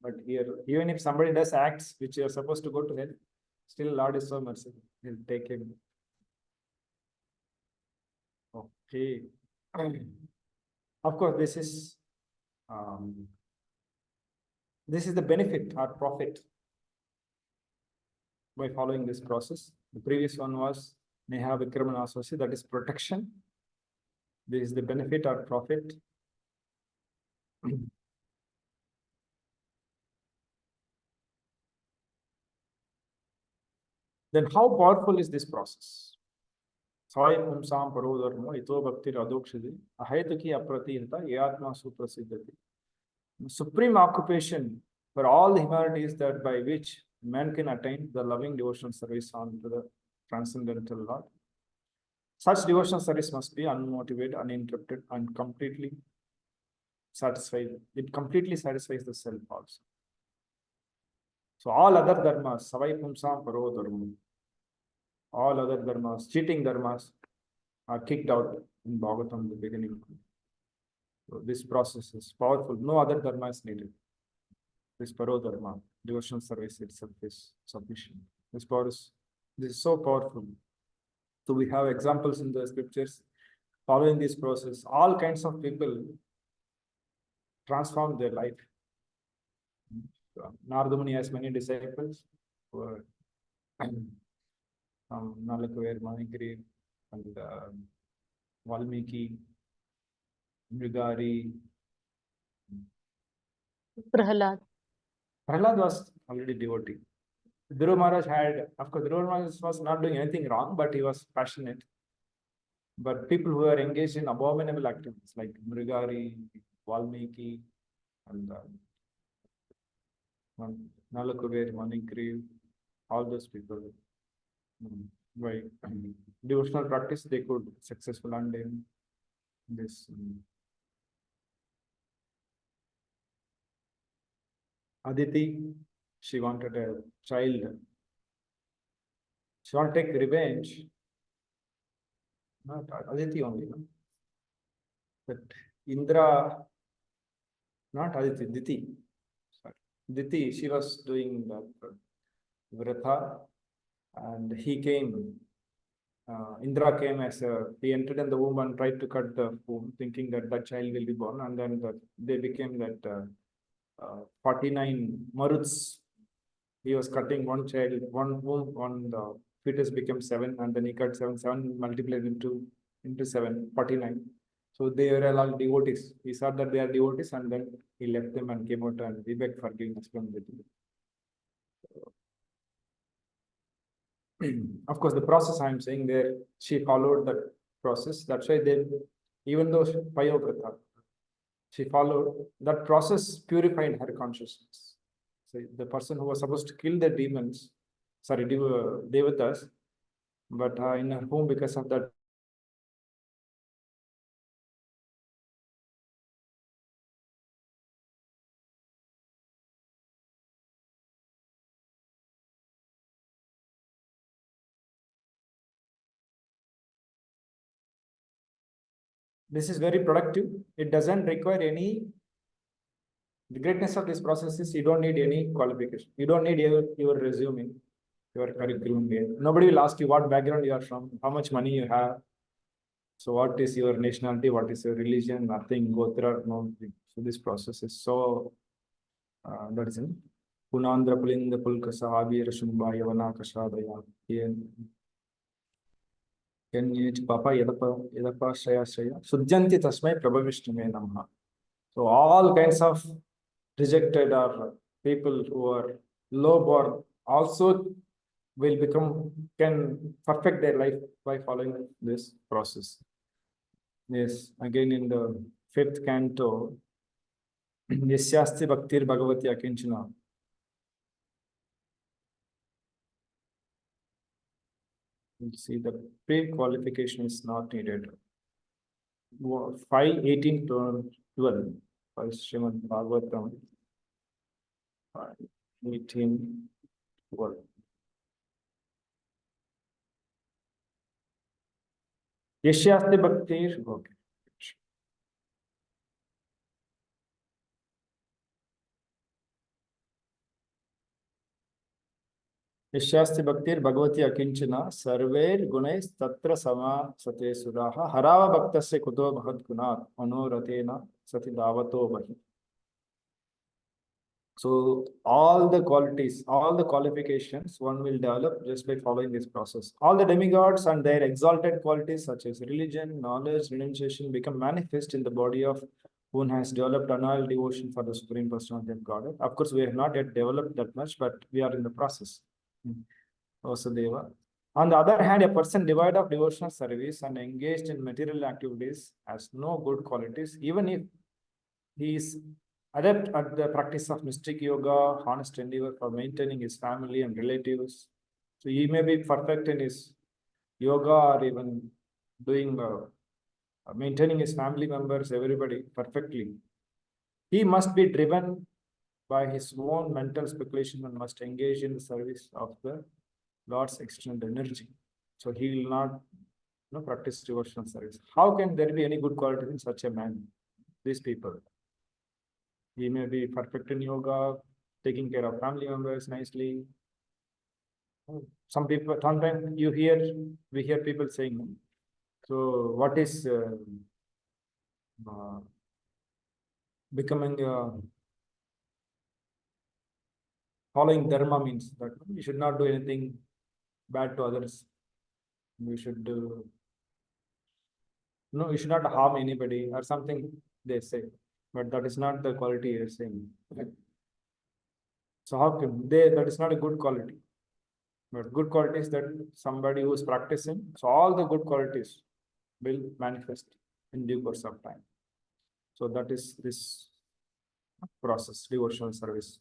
S1: But here, even if somebody does acts which you are supposed to go to hell, still Lord is so merciful, he'll take him. Okay. Of course, this is the benefit or profit by following this process. The previous one was Neha Vikramana Aswasi, that is protection. This is the benefit or profit. Then how powerful is this process? Sai pumsam parodharmo ito bhakti radokshidi ahetuki apratihita yatma suprasiddhati. Supreme occupation for all the humanities that by which man can attain the loving devotional service unto the transcendental Lord. Such devotional service must be unmotivated, uninterrupted, and completely satisfied. It completely satisfies the self also. So all other dharmas, savai pumsam paro dharma, all other dharmas, cheating dharmas are kicked out in Bhagavatam, the beginning. So this process is powerful. No other dharma is needed. This paro dharma, devotional service itself is sufficient. This is so powerful. So we have examples in the scriptures following this process. All kinds of people transform their life. Narada Muni has many disciples who are Nalakavir, Manigiri, and Valmiki, Mrigari.
S3: Prahalad.
S1: Prahlad was already devotee. Dhruva Maharaj had, of course, Dhruva Maharaj was not doing anything wrong, but he was passionate. But people who are engaged in abominable activities like Mrigari, Valmiki, and Nalakavir, Manigiri, all those people, by devotional practice, they could successful and in this. Aditi, she wanted a child. She wanted to take revenge. Not Aditi only, no? But Indra, not Aditi, Diti. Sorry. Diti, she was doing that Vratha, and he came. Indra came he entered in the womb and tried to cut the womb, thinking that that child will be born, and then they became that 49 maruts. He was cutting one child, one womb, the fetus became 7, and then he cut 7 multiplied into 7, 49. So they were all devotees. He saw that they are devotees, and then he left them and came out and we begged forgiveness from them. Of course, the process I am saying there, she followed that process. That's why even though Payovrata, she followed that process, purified her consciousness. So the person who was supposed to kill the demons, devatas, but in her home, because of that this is very productive. It doesn't require any. The greatness of this process is you don't need any qualification. You don't need your resume, your curriculum. Nobody will ask you what background you are from, how much money you have. So what is your nationality? What is your religion? Nothing. Go through. No. So this process is so. That is in Punandra Pulinda Pulkasa Abira Shumba Yavana Kashadaya. Papa Yadapa Shaya Sujjanti Tasmai Prabhavishnume Namaha. So all kinds of rejected or people who are low born also will can perfect their life by following this process. Yes, again in the 5th canto, Yasyasti Bhaktir Bhagavati Akinchana. You see, the pre-qualification is not needed. 5:18 to 12. By Srimad Bhagavatam. 5:18 12. Yashyasti Bhaktir. Okay. Yashyasti Bhaktir Bhagavati Akinchana Sarver Gunais Tatra Sama Sate Suraha Harava Bhaktasya Kuto Bhagat Gunat Manoratena Sati Davato Bhahi. So all the qualities, all the qualifications one will develop just by following this process. All the demigods and their exalted qualities such as religion, knowledge, renunciation become manifest in the body of one has developed unalloyed devotion for the Supreme Personality of Godhead. Of course, we have not yet developed that much, but we are in the process. Vasudeva. On the other hand, a person devoid of devotional service and engaged in material activities has no good qualities, even if he is adept at the practice of mystic yoga, honest endeavor for maintaining his family and relatives. So he may be perfect in his yoga or even doing maintaining his family members, everybody perfectly. He must be driven by his own mental speculation and must engage in the service of the Lord's external energy. So he will not practice devotional service. How can there be any good quality in such a man? These people. He may be perfect in yoga, taking care of family members nicely. Some people, sometimes we hear people saying, so what is becoming following dharma means that we should not do anything bad to others. We should do, you should not harm anybody or something they say, but that is not the quality you're saying. So how can that is not a good quality. But good quality is that somebody who is practicing, so all the good qualities will manifest in due course of time. So that is this process, devotional service.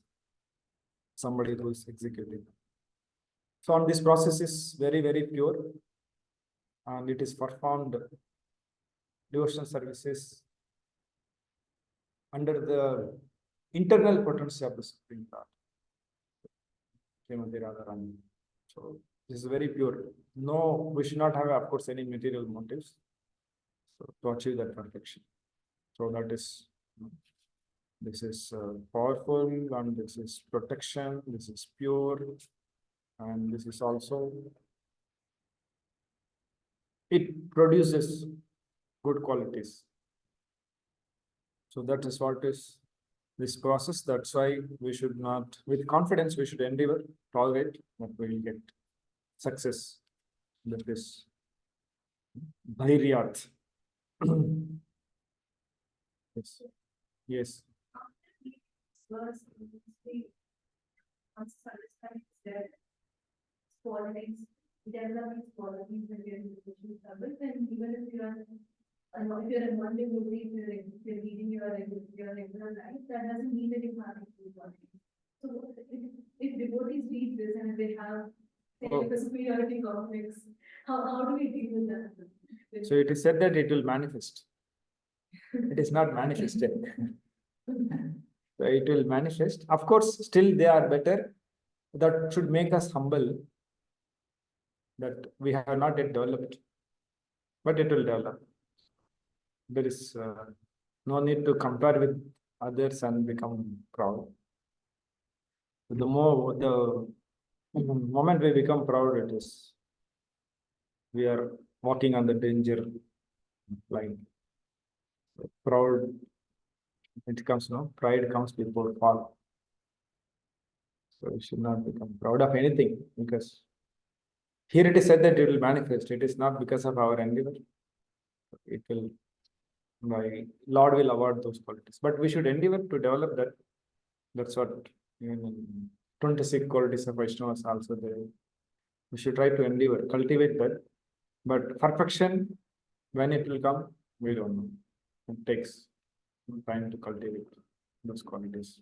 S1: Somebody who is executing. So on this process is very, very pure, and it is performed devotional services under the internal potency of the Supreme Lord. So this is very pure. No, we should not have, of course, any material motives to achieve that perfection. So that is, this is powerful, and this is protection, this is pure, and this is also, it produces good qualities. So that is what is this process. That's why we should not, with confidence, we should endeavor, tolerate, but we will get success. That is Dhairyat. Yes. Yes.
S2: First, qualities, developing qualities when you're in the service, and even if you are if you're in one day movie, if you're leading your regular life, that doesn't mean that you have to qualities. So if devotees read this and they have a superiority complex, how do we deal with that?
S1: So it is said that it will manifest. It is not manifested. So it will manifest. Of course, still they are better. That should make us humble that we have not yet developed, but it will develop. there is no need to compare with others and become proud. The moment we become proud, it is we are walking on the danger line. Proud, it comes, no, pride comes before fall. So we should not become proud of anything, because here it is said that it will manifest. It is not because of our endeavor. It will, my Lord will award those qualities. But we should endeavor to develop that. That's what 26 qualities of Vaishnavas also there. We should try to endeavor, cultivate that. But perfection, when it will come, we don't know. It takes time to cultivate those qualities.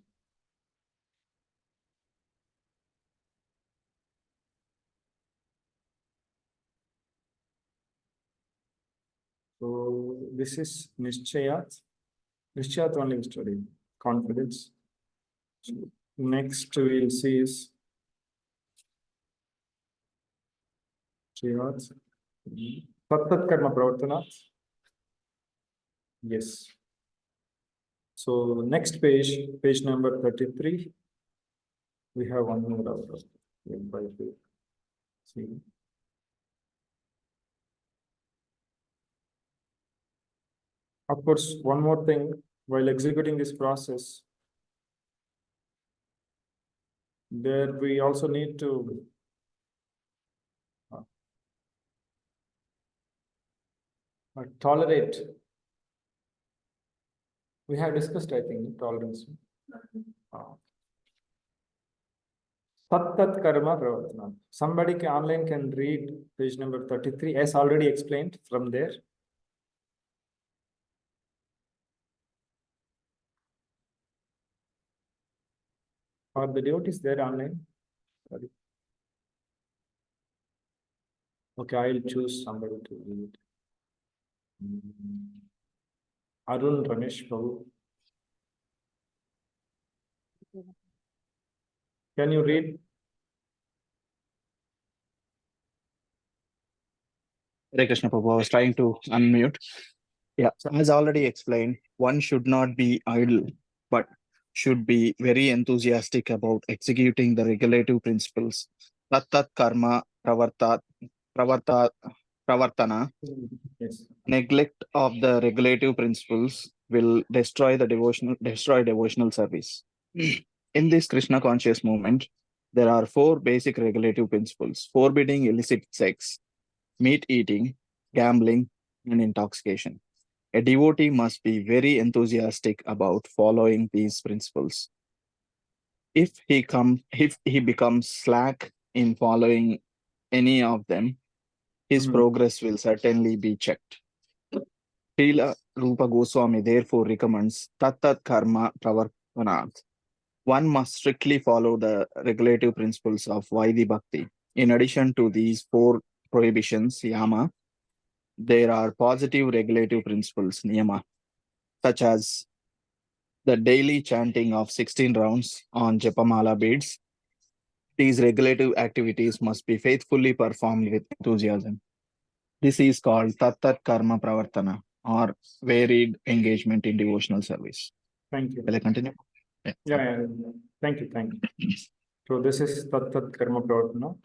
S1: So this is Nishchayat. Nishchayat only we study, confidence. So next we will see is Nishchayat. Tattat karma pravartanat. Yes. So next page, page number 33. We have one more out of it. See. Of course, one more thing, while executing this process, there we also need to tolerate. We have discussed, I think, tolerance. Tat karma pravartana. Somebody online can read page number 33, as already explained from there. Or the devotees there online? Sorry. Okay, I'll choose somebody to read. Arun Ramesh Babu. Can you read?
S4: Hare Krishna Prabhu, I was trying to unmute. Yeah, as already explained, one should not be idle, but should be very enthusiastic about executing the regulative principles. Tat karma pravartana.
S1: Yes.
S4: Neglect of the regulative principles will destroy devotional service. In this Krishna conscious movement, there are 4 basic regulative principles: forbidding illicit sex, meat eating, gambling, and intoxication. A devotee must be very enthusiastic about following these principles. If he becomes slack in following any of them, his progress will certainly be checked. Srila Rupa Goswami therefore recommends Tattat Karma Pravartanat. One must strictly follow the regulative principles of Vaidhi Bhakti. In addition to these 4 prohibitions, Yama, there are positive regulative principles, Niyama, such as the daily chanting of 16 rounds on Japamala beads. These regulative activities must be faithfully performed with enthusiasm. This is called Tattat Karma Pravartana, or varied engagement in devotional service.
S1: Thank you.
S4: Will I continue?
S1: Yeah. Thank you. So this is Tattat Karma Pravartana.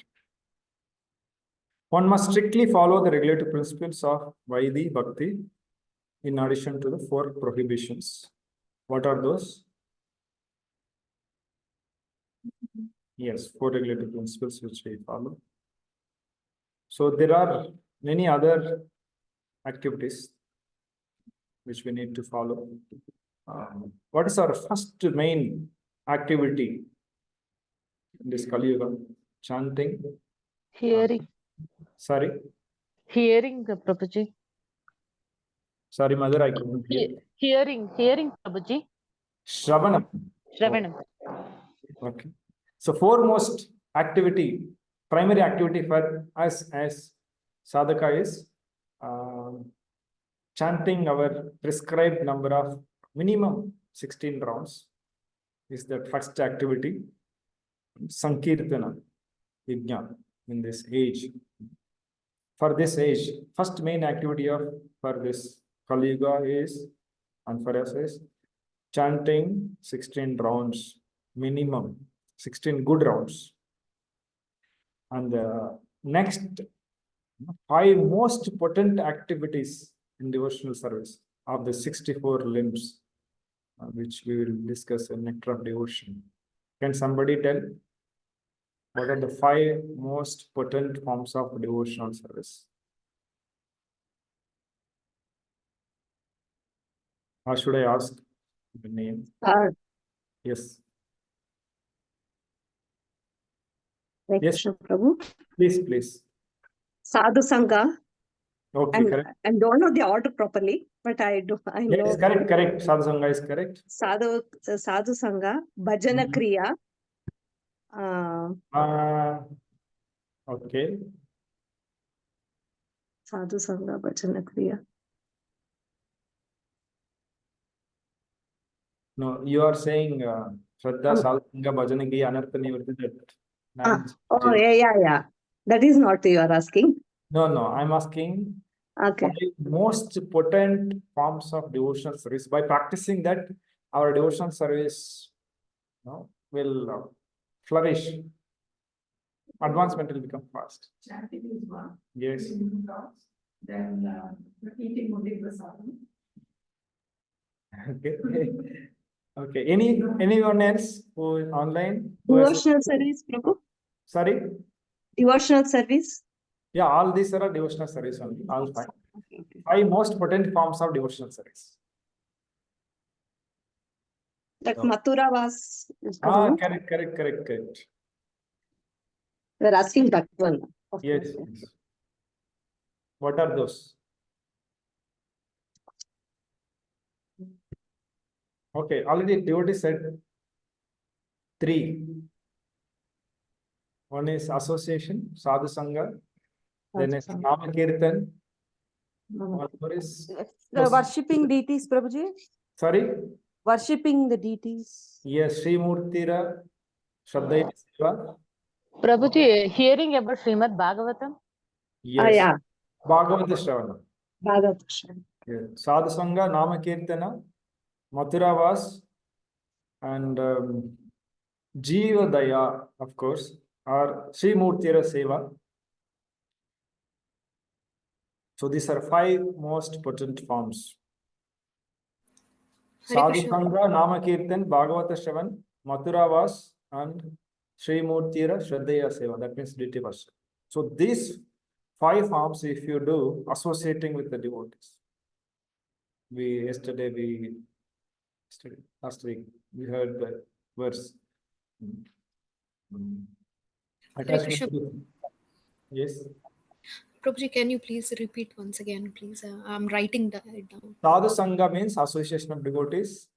S1: One must strictly follow the regulative principles of Vaidhi Bhakti in addition to the 4 prohibitions. What are those? Yes, 4 regulative principles which we follow. So there are many other activities which we need to follow. What is our first main activity in this Kali Yuga? Chanting?
S3: Hearing.
S1: Sorry?
S3: Hearing, Prabhuji.
S1: Sorry, mother, I couldn't hear.
S3: Hearing, Prabhuji.
S1: Shravanam.
S3: Shravanam.
S1: Okay. So foremost activity, primary activity for us as sadhaka is chanting our prescribed number of minimum 16 rounds is the first activity. Sankirtana, Yajna in this age. For this age, first main activity for this Kali Yuga is, and for us is chanting 16 rounds, minimum 16 good rounds. And the next 5 most potent activities in devotional service of the 64 limbs, which we will discuss in Nectar of Devotion. Can somebody tell what are the 5 most potent forms of devotional service? Or should I ask the name? Yes.
S5: Hare
S1: Yes.
S5: Krishna Prabhu.
S1: Please.
S5: Sadhu Sangha.
S1: Okay, correct.
S5: And don't know the order properly, but I know.
S1: Yes, correct. Sadhu Sangha is correct.
S5: Sadhu Sangha, Bhajana Kriya.
S1: Okay.
S5: Sadhu Sangha, Bhajana Kriya.
S1: No, you are saying Shraddha, Sadhu Sangha, Bhajana Kriya, Anartha Nivritti, that.
S5: Oh, yeah. That is not you are asking.
S1: No, I'm asking.
S5: Okay.
S1: 5 most potent forms of devotional service. By practicing that, our devotional service will flourish. Advancement will become fast.
S2: Chanting is one.
S1: Yes.
S2: Then eating only prasadam.
S1: Okay. Anyone else who is online?
S5: Devotional service, Prabhu.
S1: Sorry?
S5: Devotional service.
S1: Yeah, all these are devotional service only. All 5.
S5: Okay.
S1: 5 most potent forms of devotional service.
S5: That Mathura was.
S1: Correct.
S5: We are asking that one.
S1: Yes. What are those? Okay, already devotee said 3. One is association, Sadhu Sangha. Then it's Nama Kirtan. One more is
S6: worshipping deities, Prabhuji.
S1: Sorry?
S6: Worshipping the deities.
S1: Yes, Sri Murtira, Shraddha Seva.
S3: Prabhuji, hearing about Srimad Bhagavatam?
S1: Yes.
S5: Yeah.
S1: Bhagavata Shravana.
S5: Bhagavatam.
S1: Yes. Sadhu Sangha, Nama Kirtana, Mathura Vas, and Jiva Daya, of course, or Sri Murtira Seva. So these are 5 most potent forms. Sadhu Sangha, Nama Kirtan, Bhagavata Shravan, Mathura Vas, and Sri Murtira Shraddhaya Seva. That means deity worship. So these 5 forms, if you do, associating with the devotees. Last week, we heard the verse. Yes.
S7: Prabhuji, can you please repeat once again, please? I'm writing it down.
S1: Sadhu Sangha means association of devotees.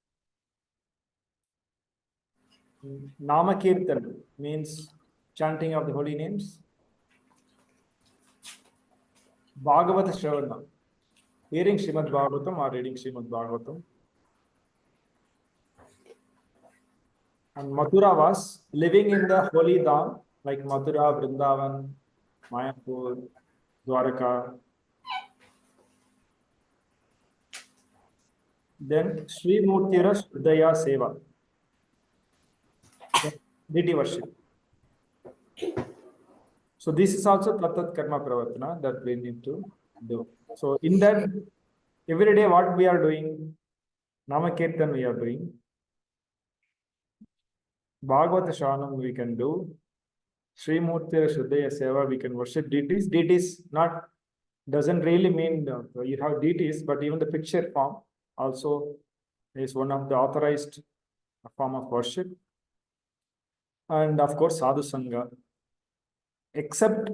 S1: Nama Kirtan means chanting of the holy names. Bhagavata Shravana, hearing Srimad Bhagavatam or reading Srimad Bhagavatam. And Mathura was living in the holy Dham like Mathura, Vrindavan, Mayapur, Dwaraka. Then Sri Murtira Shraddhaya Seva, deity worship. So this is also Tatat Karma Pravartana that we need to do. So in that, every day what we are doing, Nama Kirtan we are doing, Bhagavata Shravanam we can do, Sri Murtira Shraddhaya Seva we can worship deities. Deities doesn't really mean you have deities, but even the picture form also is one of the authorized form of worship. And of course, Sadhu Sangha. Except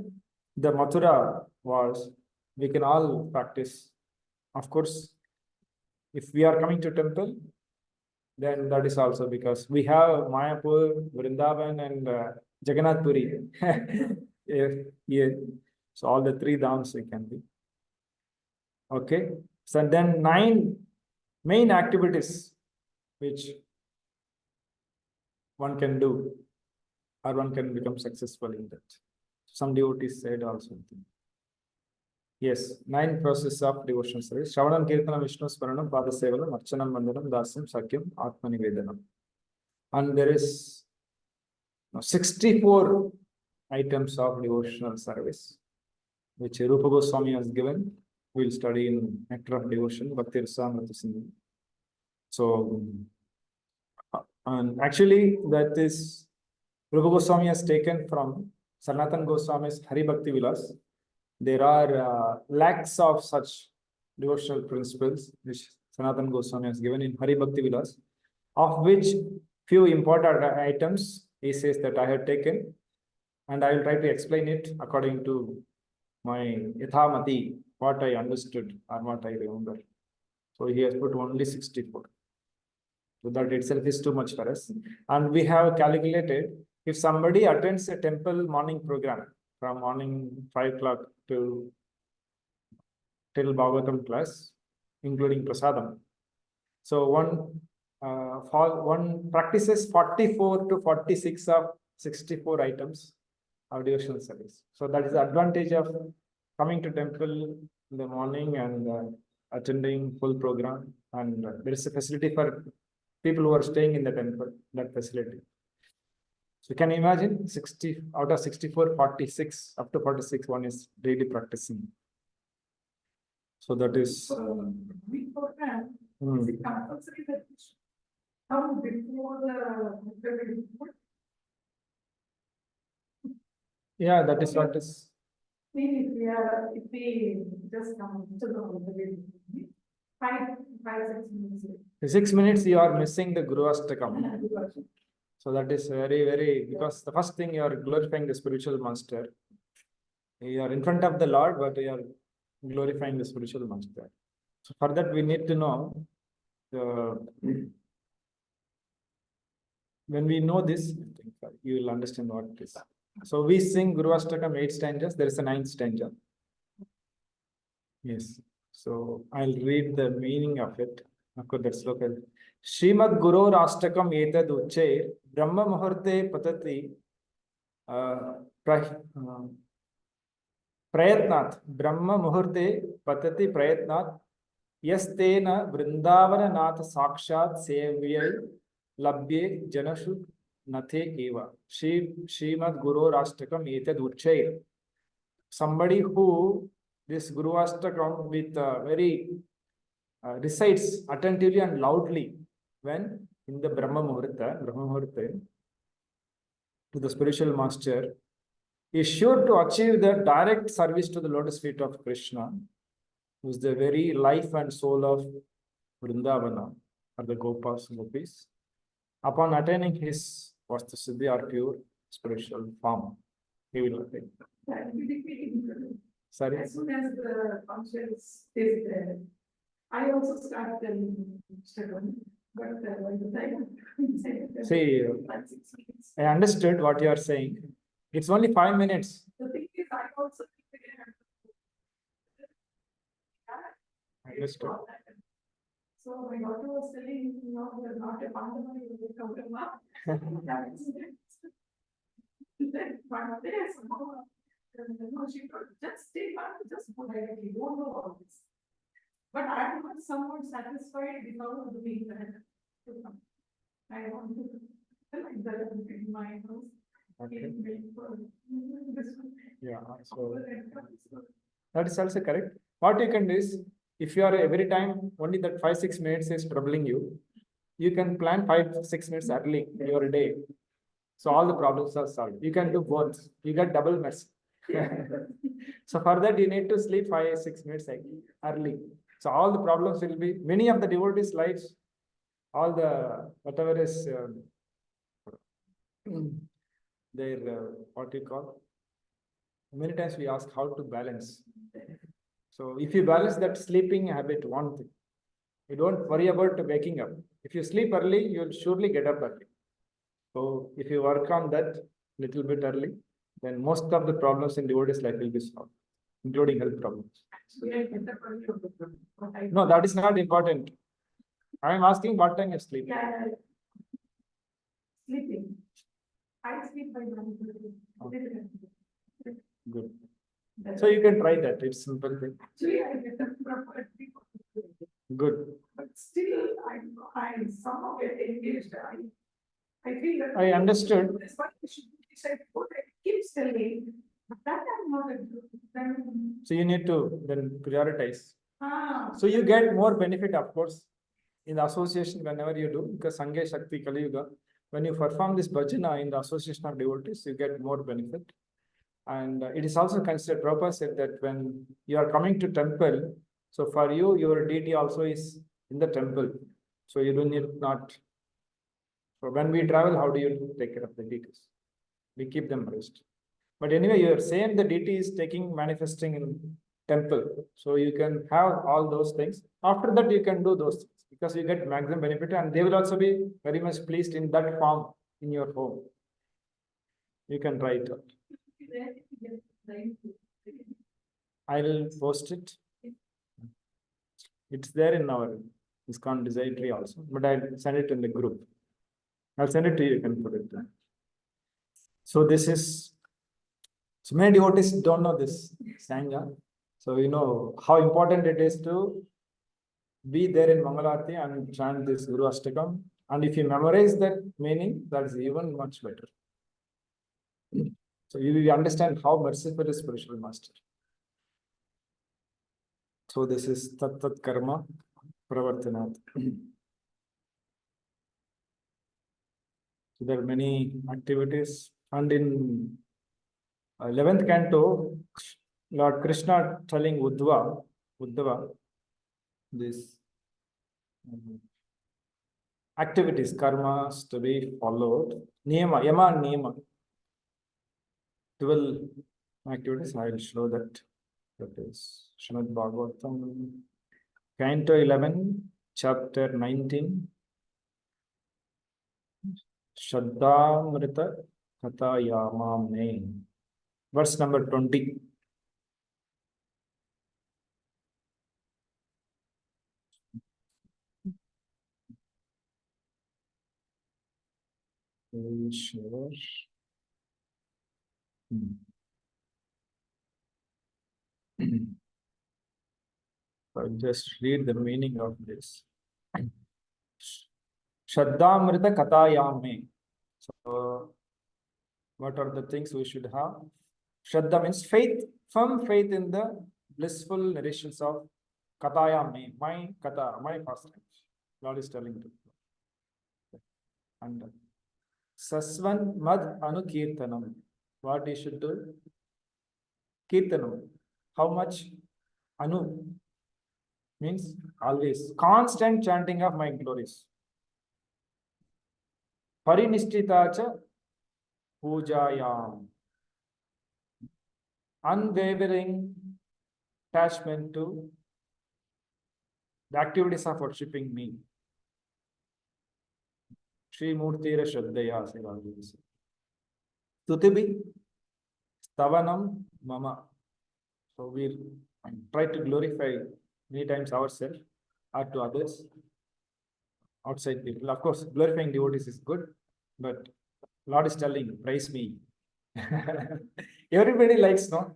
S1: the Mathura was, we can all practice. Of course, if we are coming to temple, then that is also because we have Mayapur, Vrindavan, and Jagannath Puri. Yeah. So all the 3 dhams we can be. Okay. So then 9 main activities which one can do, or one can become successful in that. Some devotees said also. Yes, 9 process of devotional service. Shravanam, Kirtanam, Vishnu Smaranam, Pada Sevanam, Archanam, Vandanam, Dasyam, Sakyam, Atmanivedanam. And there is 64 items of devotional service, which Rupa Goswami has given. We'll study in Nectar of Devotion, Bhakti Rasamrita Sindhu. So, and actually, that is Rupa Goswami has taken from Sanatan Goswami's Hari Bhakti Vilas. There are lakhs of such devotional principles which Sanatan Goswami has given in Hari Bhakti Vilas, of which few important items he says that I have taken, and I will try to explain it according to my yathamati, what I understood or what I remember. So he has put only 64. So that itself is too much for us. And we have calculated, if somebody attends a temple morning program from morning 5 o'clock till Bhagavatam class, including prasadam. So one practices 44 to 46 of 64 items of devotional service. So that is the advantage of coming to temple in the morning and attending full program. And there is a facility for people who are staying in the temple, that facility. So you can imagine 60 out of 64, 46, up to 46, one is daily practicing. So that is.
S2: We program, is it compulsory that we should come before the
S1: Yeah, that is what is.
S2: if we just come to the 5, 6 minutes.
S1: 6 minutes you are missing the Guru Ashtakam. So that is very, because the first thing you are glorifying the spiritual master. You are in front of the Lord, but you are glorifying the spiritual master. So for that we need to know when we know this, you will understand what it is. So we sing Guru Ashtakam 8 stanzas, there is a 9th stanza. Yes. So I'll read the meaning of it. Of course, that's local. Srimad Guru Ashtakam etad uche Brahma Muhurte patati Prayatnat Brahma Muhurte patati Prayatnat Yastena Vrindavana Nath Sakshat Sevyai Labye Janashu Nathe Eva. Srimad Guru Ashtakam etad uche. Somebody who this Guru Ashtakam with very recites attentively and loudly when in the Brahma Muhurta to the spiritual master is sure to achieve the direct service to the lotus feet of Krishna, who is the very life and soul of Vrindavana or the Gopis. Upon attaining his Vastu Siddhi or pure spiritual form, he will attain. Sorry.
S2: As soon as the conscience is there, I also start telling Stefan, but by the time
S1: See,
S2: 5, 6 minutes.
S1: I understood what you are saying. It's only 5 minutes.
S2: The thing is, I also
S1: Understood.
S2: So my daughter was telling, we're not a Pandava, you will come to Ma. Then one day, somehow, she told, just stay back, just go ahead, you don't know all this. But I am not somewhat satisfied without doing that. I want to like that in my house.
S1: Okay.
S2: This one.
S1: Yeah, so that is also correct. What you can do is, if you are every time only that 5-6 minutes is troubling you, you can plan 5-6 minutes early in your day. So all the problems are solved. You can do both. You get double mess. So for that you need to sleep 5-6 minutes early. So all the problems will be, many of the devotees' lives, all the whatever is their what you call. Many times we ask how to balance. So if you balance that sleeping habit, one thing, you don't worry about waking up. If you sleep early, you will surely get up early. So if you work on that little bit early, then most of the problems in devotees' life will be solved, including health problems. No, that is not important. I am asking what time you sleep.
S2: Yeah. Sleeping. I sleep by 9:30.
S1: Good. So you can try that. It's simple thing.
S2: Actually, I get a preferred people.
S1: Good.
S2: But still, I somehow get engaged. I feel that.
S1: I understood.
S2: That's what I should decide what I keep telling, but that I'm not a then.
S1: So you need to then prioritize.
S2: Ah.
S1: So you get more benefit, of course, in the association whenever you do, because Sangha Shakti Kali Yuga, when you perform this bhajana in the association of devotees, you get more benefit. And it is also considered, Prabhupada said that when you are coming to temple, so for you, your deity also is in the temple. So you do need not. So when we travel, how do you take care of the deities? We keep them rest. But anyway, you are saying the deity is manifesting in temple. So you can have all those things. After that, you can do those things because you get maximum benefit and they will also be very much pleased in that form in your home. You can try it out. I'll post it. It's there in our ISKCON design tree also, but I'll send it in the group. I'll send it to you, you can put it there. So this is, so many devotees don't know this Sangha. So you know how important it is to be there in Mangalarti and chant this Guru Ashtakam. And if you memorize that meaning, that's even much better. So you will understand how merciful is spiritual master. So this is Tat Tat Karma Pravartanat. So there are many activities, and in 11th canto, Lord Krishna telling Uddhava, this activities, karmas to be followed, niyama, yama and niyama. 12 activities, I will show that. That is Srimad Bhagavatam, Canto 11, Chapter 19. Shraddhamrita Katayama Me. Verse number 20. Sure. I'll just read the meaning of this. Shraddhamrita Katayame. So, what are the things we should have? Shraddha means faith, firm faith in the blissful narrations of Katayame, my Kata, my pastime. Lord is telling to. And Sasvan Mad Anukirtanam. What you should do? Kirtanam. How much? Anu means always. Constant chanting of my glories. Parinishthitacha Pujayam. Unwavering attachment to the activities of worshipping me. Shri Murtira Shraddhaya Sevagavisa. Tutibi Stavanam Mama. So we'll try to glorify many times ourselves or to others, outside people. Of course, glorifying devotees is good, but Lord is telling, praise me. Everybody likes, no?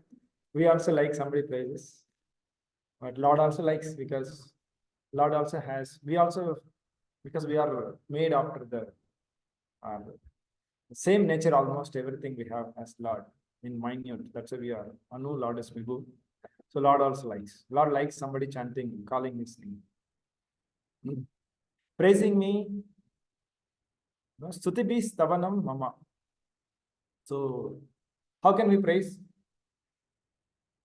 S1: We also like somebody praises. But Lord also likes because Lord also has, we also, because we are made after the same nature, almost everything we have as Lord in minute. That's why we are Anu, Lord is Vibhu. So Lord also likes. Lord likes somebody chanting, calling his name. Praising me. Stutibi Stavanam Mama. So how can we praise?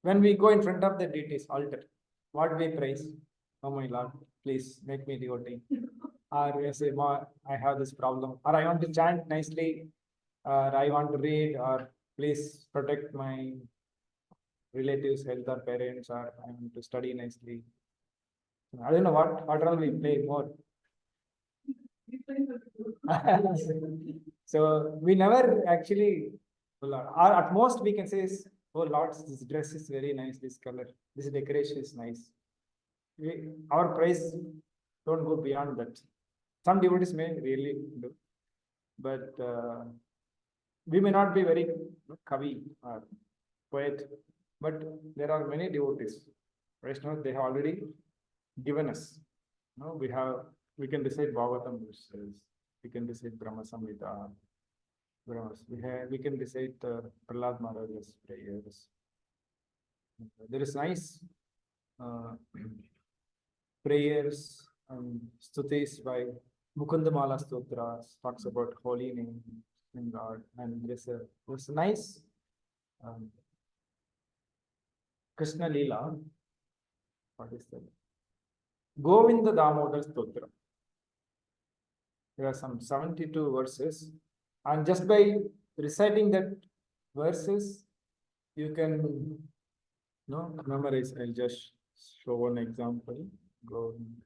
S1: When we go in front of the deity's altar, what we praise? Oh my Lord, please make me devotee. Or we say, I have this problem. Or I want to chant nicely. Or I want to read. Or please protect my relatives, health or parents. Or I want to study nicely. I don't know what all we play more. So we never actually, or at most we can say is, oh Lord, this dress is very nice, this color, this decoration is nice. Our praise don't go beyond that. Some devotees may really do, but we may not be very kavi or poet, but there are many devotees. Vaishnavas, they have already given us. No, we can recite Bhagavatam verses, we can recite Brahma Samhita, we can recite Prahlad Maharaj's prayers. There is nice prayers and stutis by Mukundamala Stotras, talks about holy name in God, and there's a nice Krishna Leela. What is that? Govinda Damodar Stotra. There are some 72 verses, and just by reciting that verses, you can memorize. I'll just show one example. Govinda.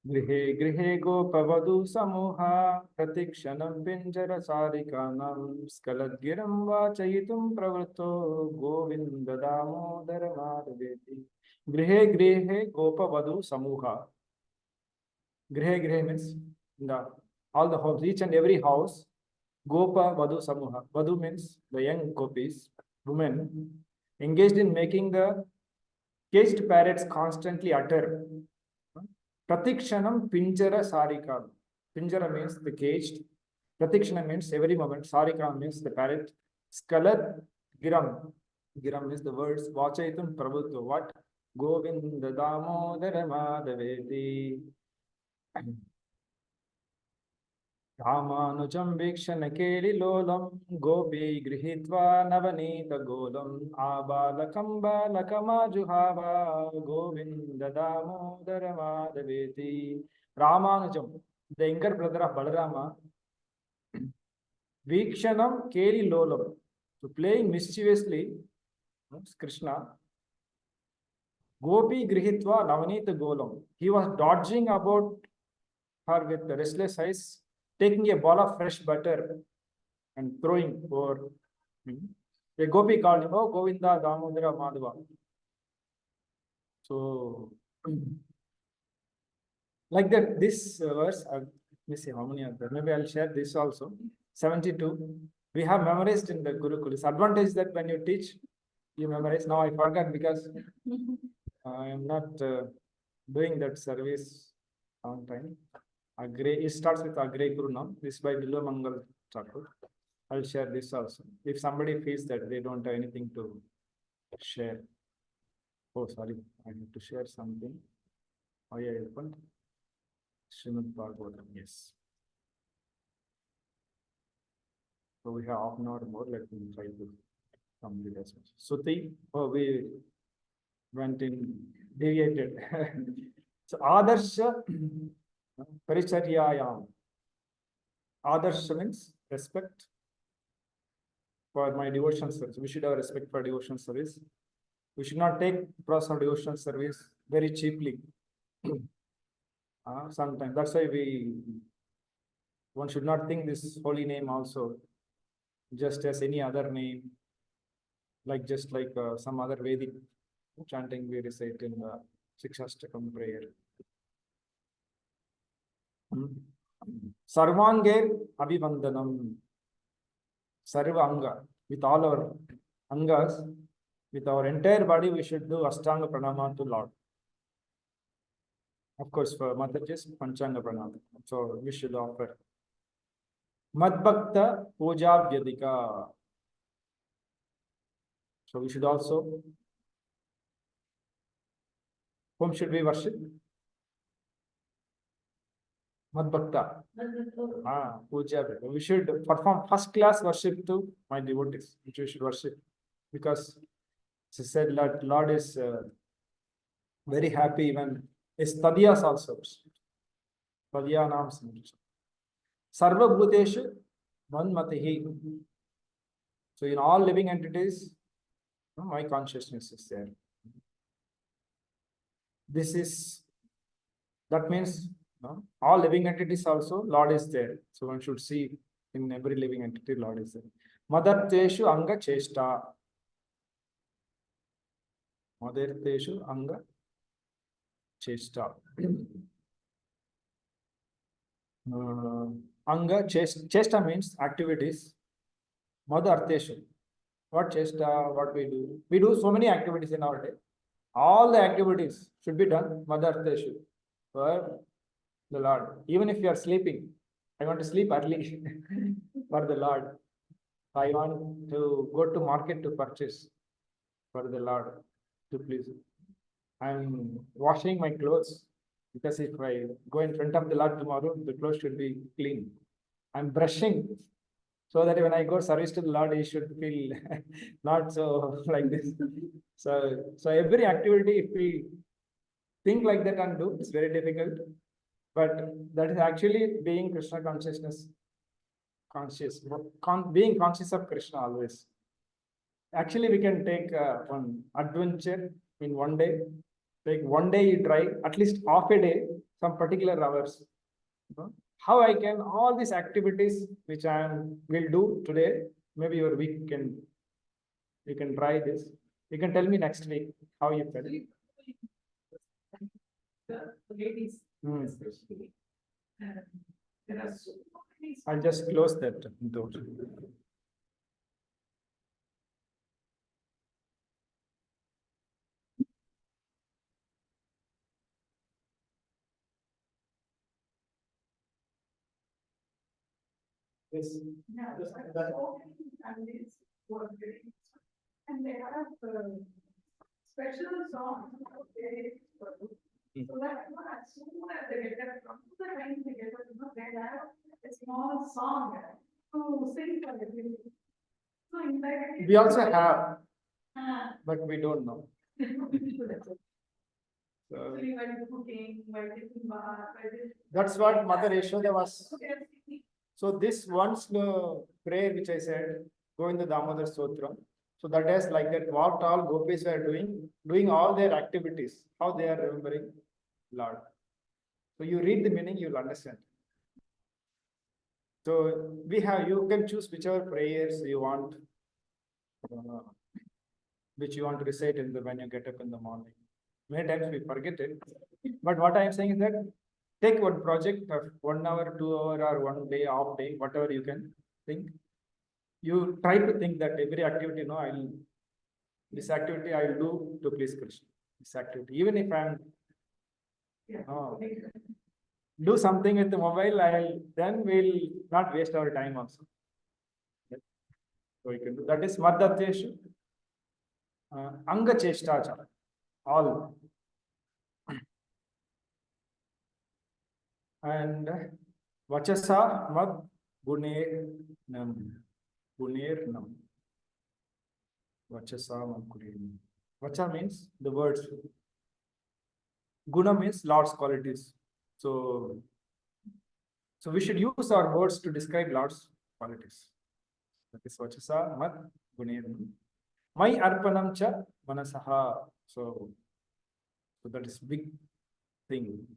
S1: गृहे गृहे गोपवधू समूहा प्रतिक्षणं पिञ्जरसारिकानां स्खलद्गिरं वाचयितुं प्रवृत्तो गोविन्द दामोदर माधवेति. गृहे गृहे गोपवधू समूहा. Grihe grihe means in all the homes, each and every house, gopa vadhu samuha. Vadhu means the young gopis, women, engaged in making the caged parrots constantly utter. Pratikshanam pinjara sarika. Pinjara means the caged. Pratikshana means every moment. Sarika means the parrot. Skalat giram. Giram means the words. Vachaitum prabhuto. What? Govinda damodara madhaveti. Ramanujam vikshana keli lolam gopi grihitva navanita golam abalakam balakamajuhava govinda damodara madhaveti. Ramanujam, the younger brother of Balarama, vikshanam keli lolam, so playing mischievously, Krishna, gopi grihitva navanita golam, he was dodging about her with the restless eyes, taking a ball of fresh butter and throwing over. The gopi called him, oh, Govinda Damodara Madhava. So, like that, this verse, let me see how many are there. Maybe I'll share this also. 72. We have memorized in the Gurukul. It's advantage that when you teach, you memorize. Now I forgot because I am not doing that service on time. It starts with Agre Guru now. This by Bilwa Mangal Thakur. I'll share this also. If somebody feels that they don't have anything to share. Oh, sorry. I need to share something. Oh, yeah, opened. Srimad Bhagavatam. Yes. So we have half an hour more. Let me try to complete as much. Suti, oh, we went in, deviated. So, Adarsha. Paricharyayam. Adarsha means respect for my devotional service. We should have respect for devotional service. We should not take the process of devotional service very cheaply. Sometimes that's why one should not think this holy name also just as any other name, like some other Vedic chanting we recite in the Shikshastakam prayer. Sarvanger Abhivandanam. Sarva Anga. With all our Angas, with our entire body, we should do Ashtanga Pranama to Lord. Of course, for Mataji's Panchanga Pranama. So we should offer. Madbhakta Puja Vyadika. So we should also. Whom should we worship? Madbhakta. Puja. We should perform first class worship to my devotees, which we should worship. Because she said Lord is very happy when his Tadiyas also. Tadiya Nam Samrita. Sarva Bhuteshu Manmatihi. So in all living entities, my consciousness is there. That means No? All living entities also, Lord is there. So one should see in every living entity, Lord is there. Madarteshu anga chesta. Madarteshu anga chesta. Anga chesta means activities. Madarteshu. What chesta, what we do? We do so many activities in our day. All the activities should be done Madarteshu for the Lord. Even if you are sleeping, I want to sleep early for the Lord. I want to go to market to purchase for the Lord to please. I'm washing my clothes because if I go in front of the Lord tomorrow, the clothes should be clean. I'm brushing so that when I go service to the Lord, he should feel not so like this. So every activity, if we think like that and do, it's very difficult. But that is actually being Krishna consciousness, being conscious of Krishna always. Actually, we can take one adventure in one day. Like one day you try, at least half a day, some particular hours. How I can, all these activities which I will do today, maybe your week you can try this. You can tell me next week how you felt.
S2: The ladies,
S1: Hmm.
S2: especially, there are so many.
S1: I'll just close that door. Yes.
S2: Yeah, there are so many families who are very, and they have special songs. So that as soon as they get up, from the time they get up, they have a small song to sing for everything. So in that.
S1: We also have, but we don't know. So that's what Mother Yashoda was. So this once the prayer which I said, go in the Damodar Stotram. So that is like that what all gopis were doing all their activities, how they are remembering Lord. So you read the meaning, you'll understand. So you can choose whichever prayers you want, which you want to recite when you get up in the morning. Many times we forget it. But what I am saying is that take one project of 1 hour, 2 hour, or 1 day, half day, whatever you can think. You try to think that every activity, this activity I will do to please Krishna. This activity, even if I'm do something with the mobile, then we'll not waste our time also. So we can do that is Madhyateshu. Anga Cheshtacha. All. And Vachasa Mad Gunernam. Gunernam. Vachasa Mad Gunernam. Vacha means the words. Guna means Lord's qualities. So we should use our words to describe Lord's qualities. That is Vachasa Mad Gunernam. My Arpanam Cha Manasaha. So that is big thing.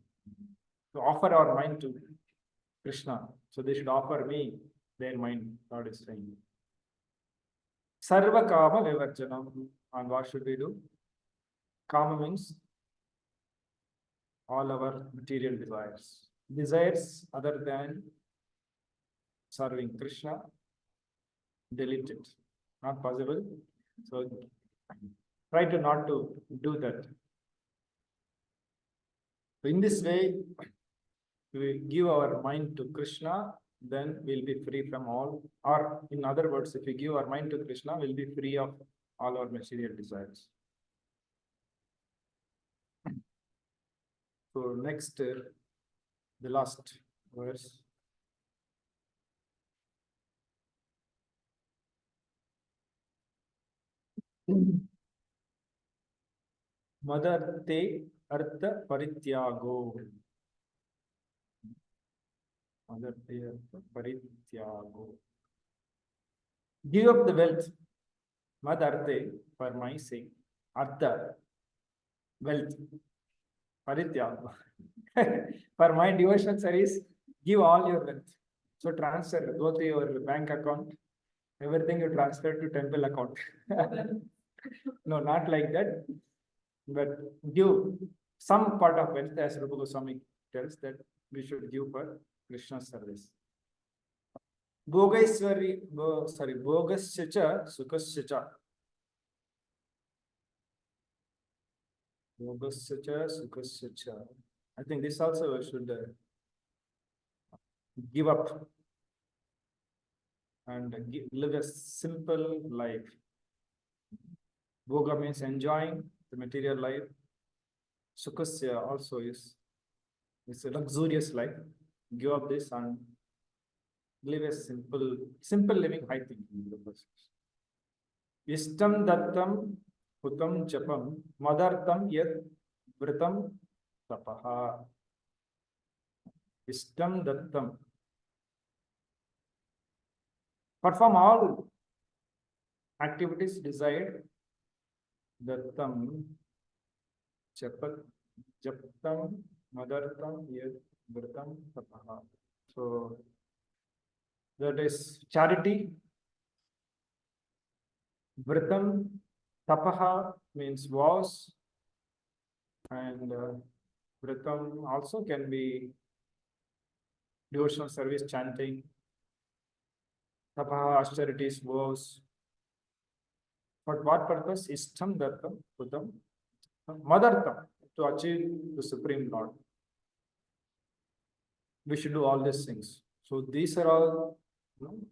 S1: To offer our mind to Krishna. So they should offer me their mind, Lord is saying. Sarva Kama Vivarjanam. And what should we do? Kama means all our material desires. Desires other than serving Krishna, delete it. Not possible. So try to not to do that. So in this way, we give our mind to Krishna, then we'll be free from all. Or in other words, if we give our mind to Krishna, we'll be free of all our material desires. So next, the last verse. Madarte Artha Parityago. Madarte Artha Parityago. Give up the wealth. Madarte for my sake. Artha, wealth. Parityaga. For my devotional service, give all your wealth. So transfer, go to your bank account, everything you transfer to temple account. No, not like that. But give some part of wealth, as Rupa Goswami tells, that we should give for Krishna service. Bhogasya cha, sukasya cha. Bhogasya cha, sukasya cha. I think this also should give up and live a simple life. Bhoga means enjoying the material life. Sukasya also is a luxurious life. Give up this and live a simple living, I think. Ishtam dattam hutam japam madartam yad vritam tapaha. Ishtam dattam. Perform all activities desired. Dattam japtam madartam yad vritam tapaha. So that is charity. Vritam, tapaha means vows, and vritam also can be devotional service, chanting. Tapaha, austerities, vows. For what purpose? Ishtam, dattam, hutam, madartam, to achieve the Supreme Lord. We should do all these things. So these are all,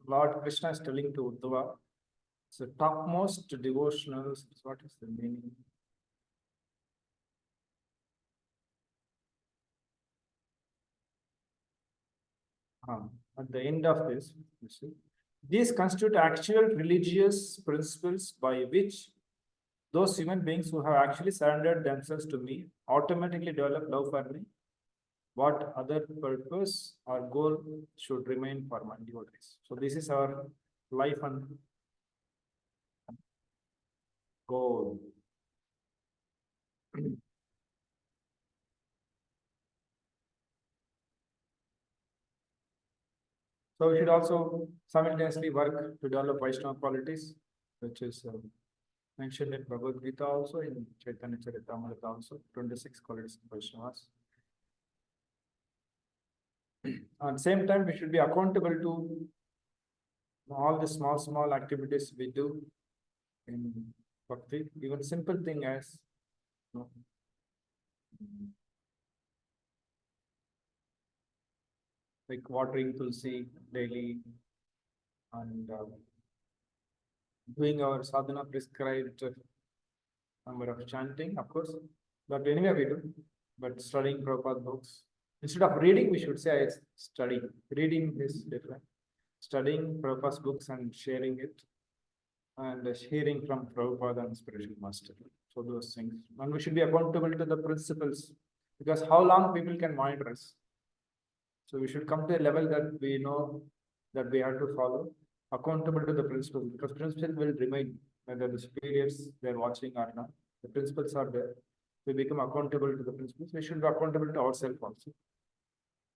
S1: Lord Krishna is telling to Uddhava. So topmost devotionals, what is the meaning? At the end of this, you see, these constitute actual religious principles by which those human beings who have actually surrendered themselves to me automatically develop love for me. What other purpose or goal should remain for my devotees? So this is our life and goal. So we should also simultaneously work to develop Vaishnava qualities, which is mentioned in Bhagavad Gita also, in Chaitanya Charitamrita also, 26 qualities of Vaishnavas. At the same time, we should be accountable to all the small activities we do in Bhakti, even simple thing as like watering tulsi daily and doing our sadhana prescribed number of chanting, of course, but anyway we do, but studying Prabhupada books. Instead of reading, we should say it's studying. Reading is different. Studying Prabhupada's books and sharing it, and hearing from Prabhupada and spiritual master. So those things. And we should be accountable to the principles, because how long people can monitor us. So we should come to a level that we know that we have to follow, accountable to the principles, because principles will remain, whether the superiors they're watching or not. The principles are there. We become accountable to the principles. We should be accountable to ourselves also.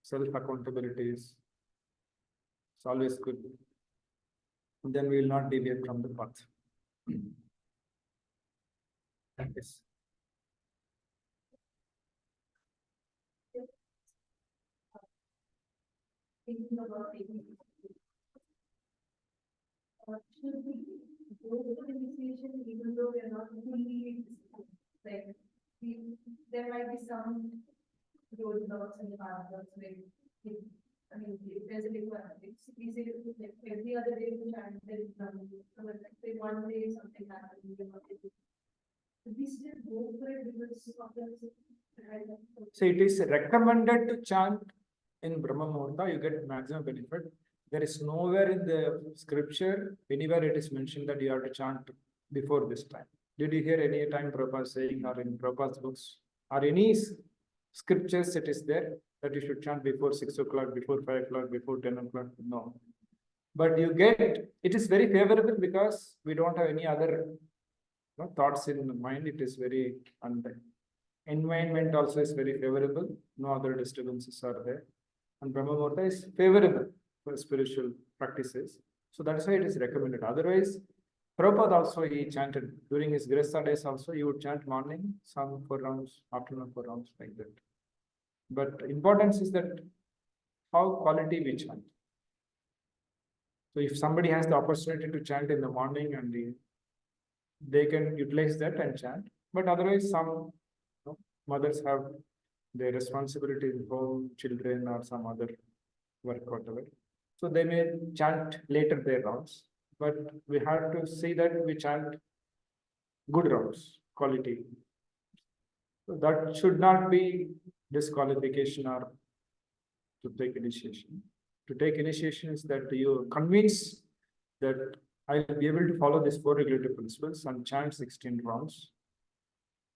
S1: Self-accountability is always good. And then we will not deviate from the path. Yes.
S2: Thinking about taking should we go to the initiation even though we are not fully like there might be some roadblocks and paths where I mean if there's a requirement, it's easy to like every other day we chant there is some like say one day something happens we are not able to we still go for it because of the
S1: So it is recommended to chant in Brahma Muhurta, you get maximum benefit. There is nowhere in the scripture, anywhere it is mentioned that you have to chant before this time. Did you hear any time Prabhupada saying, or in Prabhupada's books, or any scriptures it is there that you should chant before 6 o'clock, before 5 o'clock, before 10 o'clock? No. But you get, it is very favorable because we don't have any other thoughts in the mind. It is very environment also is very favorable, no other disturbances are there. And Brahma Muhurta is favorable for spiritual practices. So that's why it is recommended. Otherwise, Prabhupada also he chanted during his Grihastha days also, he would chant morning, some 4 rounds, afternoon 4 rounds, like that. But importance is that how quality we chant. So if somebody has the opportunity to chant in the morning and they can utilize that and chant. But otherwise, some mothers have their responsibility in home, children, or some other work, whatever. So they may chant later their rounds. But we have to see that we chant good rounds, quality. So that should not be disqualification or to take initiation. To take initiation is that you convince that I will be able to follow these 4 regulative principles and chant 16 rounds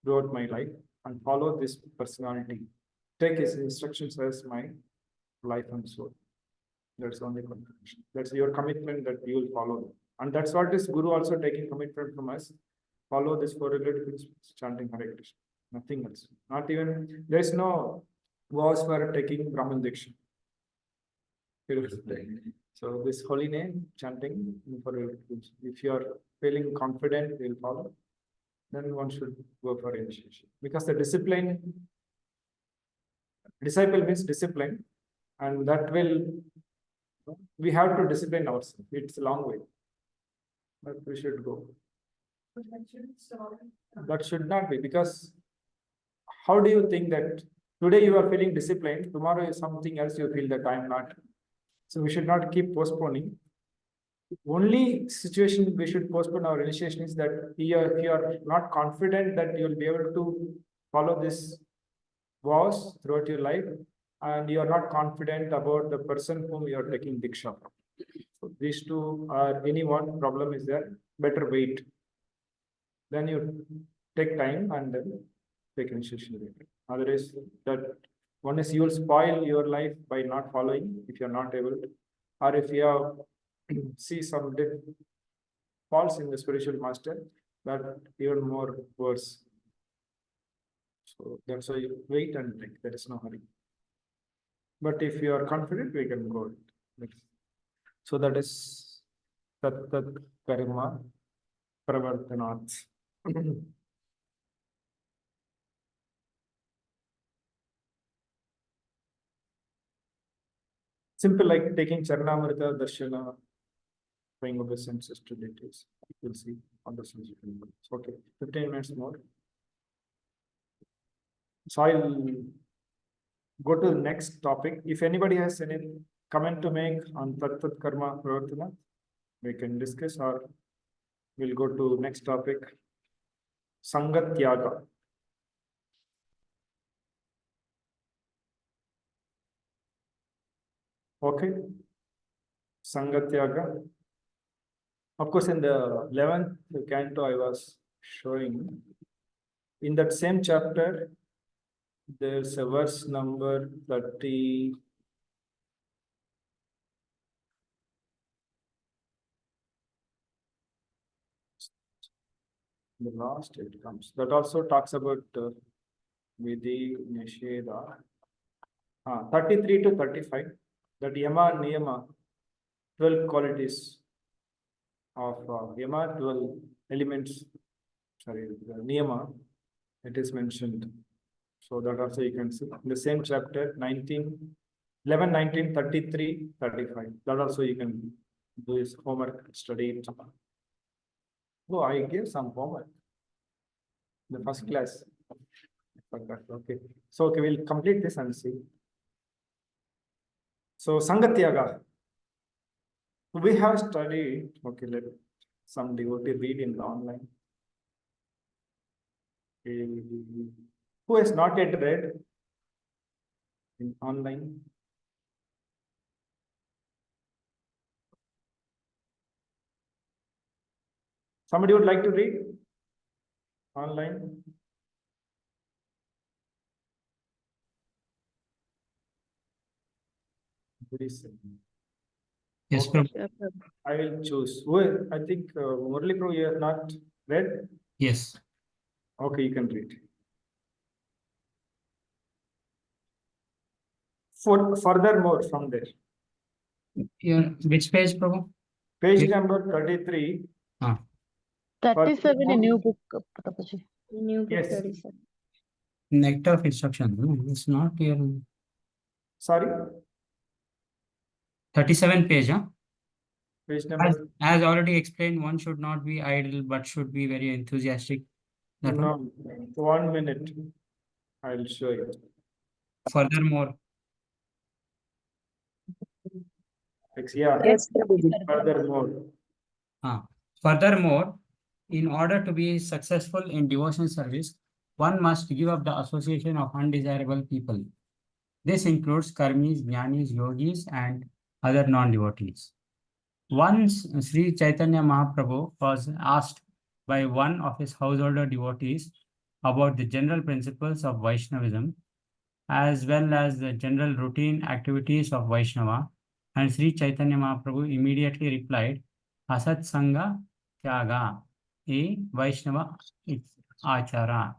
S1: throughout my life and follow this personality. Take his instructions as my life and soul. That's only contribution. That's your commitment that you will follow. And that's what this Guru also taking commitment from us. Follow this 4 regulative principles, chanting Hare Krishna. Nothing else. Not even, there is no vows for taking Brahman Diksha. So this holy name chanting for if you are feeling confident, will follow, then one should go for initiation. Because the discipline, disciple means discipline, and that will, we have to discipline ourselves. It's a long way, but we should go. That should not be, because how do you think that today you are feeling disciplined, tomorrow is something else you feel that I am not. So we should not keep postponing. Only situation we should postpone our initiation is that if you are not confident that you will be able to follow this vows throughout your life, and you are not confident about the person whom you are taking Diksha from. So these two are, any one problem is there, better wait. Then you take time and then take initiation later. Otherwise, that one is you will spoil your life by not following if you are not able to, or if you have see some faults in the spiritual master, that even more worse. So that's why you wait and take. There is no hurry. But if you are confident, we can go. So that is Tat Karma Pravartanat. Simple, like taking Charanamrita, Darshana, praying obeisance to deities. You'll see on the sense. Okay, 15 minutes more. So I'll go to the next topic. If anybody has any comment to make on Tat Karma Pravartana, we can discuss, or we'll go to next topic, Sangatyaga. Okay, Sangatyaga. Of course, in the 11th canto, I was showing in that same chapter, there's a verse number 30. The last it comes. That also talks about Vidhi Nisheda. 33 to 35. That Yama Niyama, 12 qualities of Yama, 12 elements, sorry, the Niyama, it is mentioned. So that also you can see in the same chapter, 11, 19, 33, 35. That also you can do his homework, study it. Oh, I gave some homework. The first class. Okay. So okay, we'll complete this and see. So Sangatyaga. We have studied, okay, let some devotee read in the online. Who has not yet read in online? Somebody would like to read online?
S8: Yes,
S1: Okay. I will choose. Well, I think Murali Prabhu, you have not read?
S8: Yes.
S1: Okay, you can read. Furthermore, from there,
S8: Which page, Prabhu?
S1: page
S8: Yeah.
S1: number 33.
S3: 37 in new book, Prabhuji.
S5: New book
S1: Yes.
S5: 37.
S8: Nectar of instruction. No, it's not here.
S1: Sorry,
S8: 37 page, huh?
S1: page
S8: As,
S1: number.
S8: as already explained, one should not be idle, but should be very enthusiastic. That one.
S1: No, 1 minute. I'll show you.
S8: Furthermore,
S1: Yeah,
S5: Yes, Prabhuji.
S1: furthermore.
S8: furthermore, in order to be successful in devotional service, one must give up the association of undesirable people. This includes karmis, jnanis, yogis, and other non-devotees. Once Sri Chaitanya Mahaprabhu was asked by one of his householder devotees about the general principles of Vaishnavism, as well as the general routine activities of Vaishnava, and Sri Chaitanya Mahaprabhu immediately replied, Asat Sangha Tyaga, a Vaishnava Achara.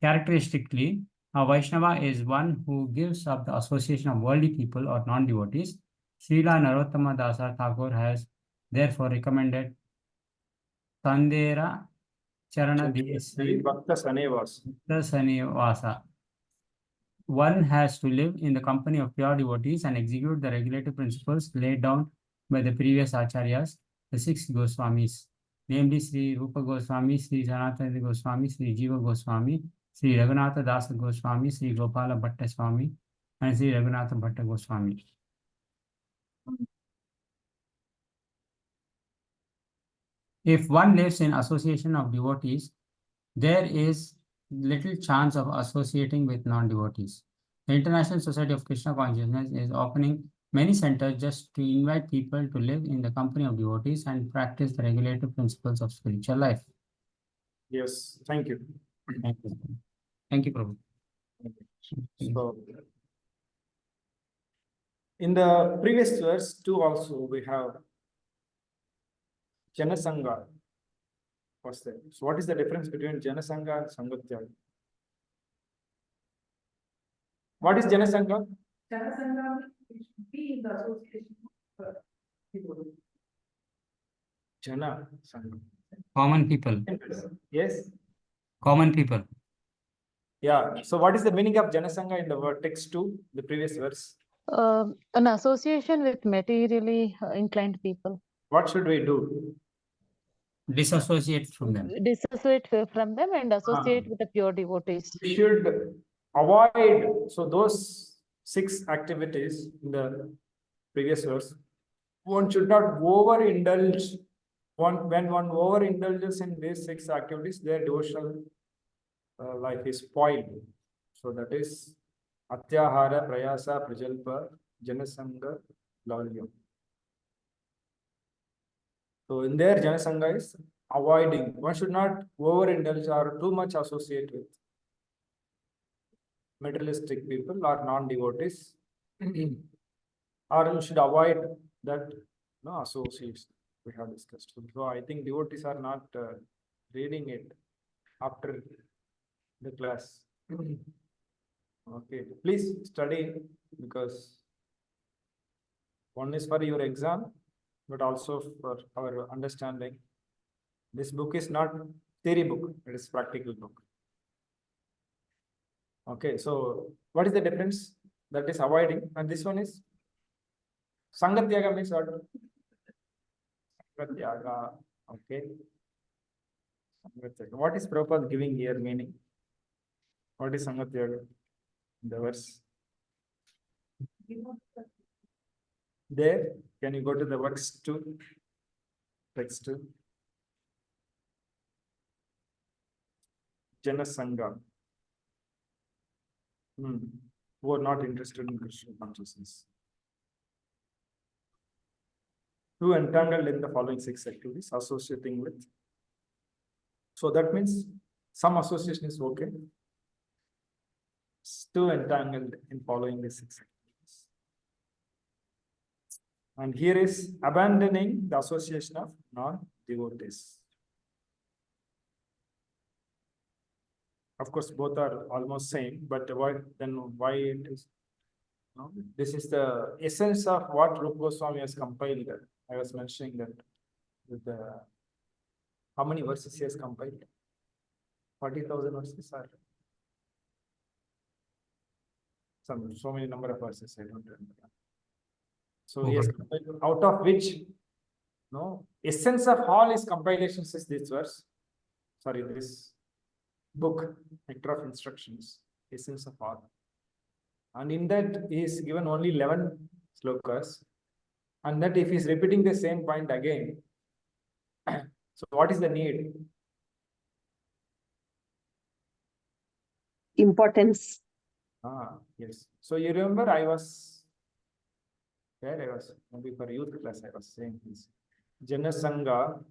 S8: Characteristically, a Vaishnava is one who gives up the association of worldly people or non-devotees. Srila Narottama Dasa Thakur has therefore recommended Tandera Charana Desi
S1: Bhakta Sanevas.
S8: Sanivasa. One has to live in the company of pure devotees and execute the regulative principles laid down by the previous acharyas, the 6 Goswamis, namely Sri Rupa Goswami, Sri Sanatana Goswami, Sri Jiva Goswami, Sri Raghunatha Dasa Goswami, Sri Gopala Bhatta Swami, and Sri Raghunatha Bhatta Goswami. If one lives in association of devotees, there is little chance of associating with non-devotees. The International Society of Krishna Consciousness is opening many centers just to invite people to live in the company of devotees and practice the regulative principles of spiritual life.
S1: Yes, thank you.
S8: Thank you. Thank you, Prabhu.
S1: So, in the previous verse too also we have Janasangha was there. So what is the difference between Janasangha and Sangatyaga? What is Janasangha?
S2: Janasangha, it should be in the association of people.
S1: Jana Sangha.
S8: Common people.
S1: Yes.
S8: Common people.
S1: Yeah. So what is the meaning of Janasangha in the word text 2, the previous verse?
S3: An association with materially inclined people.
S1: What should we do?
S8: Disassociate from them.
S3: Dissociate from them and associate with the pure devotees.
S1: We should avoid, so those 6 activities in the previous verse, one should not overindulge. When one overindulges in these 6 activities, their devotional life is spoiled. So that is Atyahara, Prayasa, Prajalpa, Janasangha, Lalyam. So in there, Janasangha is avoiding. One should not overindulge or too much associate with materialistic people or non-devotees. Or you should avoid that association we have discussed. So I think devotees are not reading it after the class. Okay, please study, because one is for your exam, but also for our understanding. This book is not theory book, it is practical book. Okay, so what is the difference? That is avoiding, and this one is Sangatyaga means what? Sangatyaga, okay. Sangatyaga. What is Prabhupada giving here meaning? What is Sangatyaga? The verse. There, can you go to the verse 2? Text 2. Janasangha. Who are not interested in Krishna consciousness. Too entangled in the following 6 activities, associating with. So that means some association is okay. Too entangled in following the 6 activities. And here is abandoning the association of non-devotees. Of course, both are almost same, but why it is No? This is the essence of what Rupa Goswami has compiled. I was mentioning that with the how many verses he has compiled? 40,000 verses are so many number of verses, I don't remember. So he has compiled, out of which no essence of all his compilations is this verse. Sorry, this book, Nectar of Instructions, essence of all. And in that he is given only 11 slokas. And that if he is repeating the same point again, so what is the need?
S5: Importance.
S1: Yes. So you remember I was, where I was, maybe for youth class I was saying this. Jana Sangha,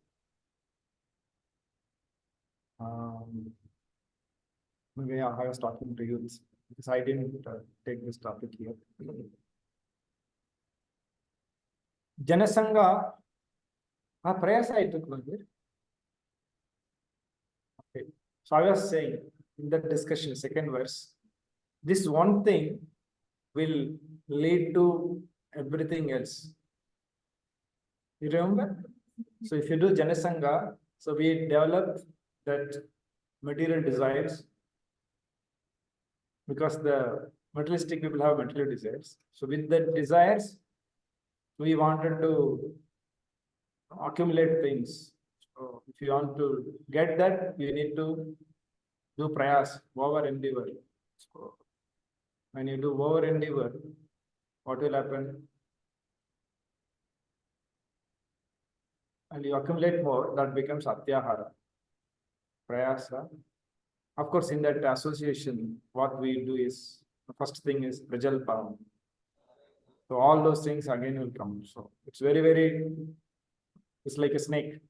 S1: maybe I was talking to youths because I didn't take this topic here. Jana Sangha, prayas I took one here. Okay. So I was saying in that discussion, second verse, this one thing will lead to everything else. You remember? So if you do Janasangha, so we develop that material desires because the materialistic people have material desires. So with the desires, we wanted to accumulate things. So if you want to get that, you need to do prayas, over endeavor. So when you do over endeavor, what will happen? And you accumulate more, that becomes atyahara, prayasa. Of course, in that association, what we do is, the first thing is prajalpa. So all those things again will come. So it's very, it's like a snake.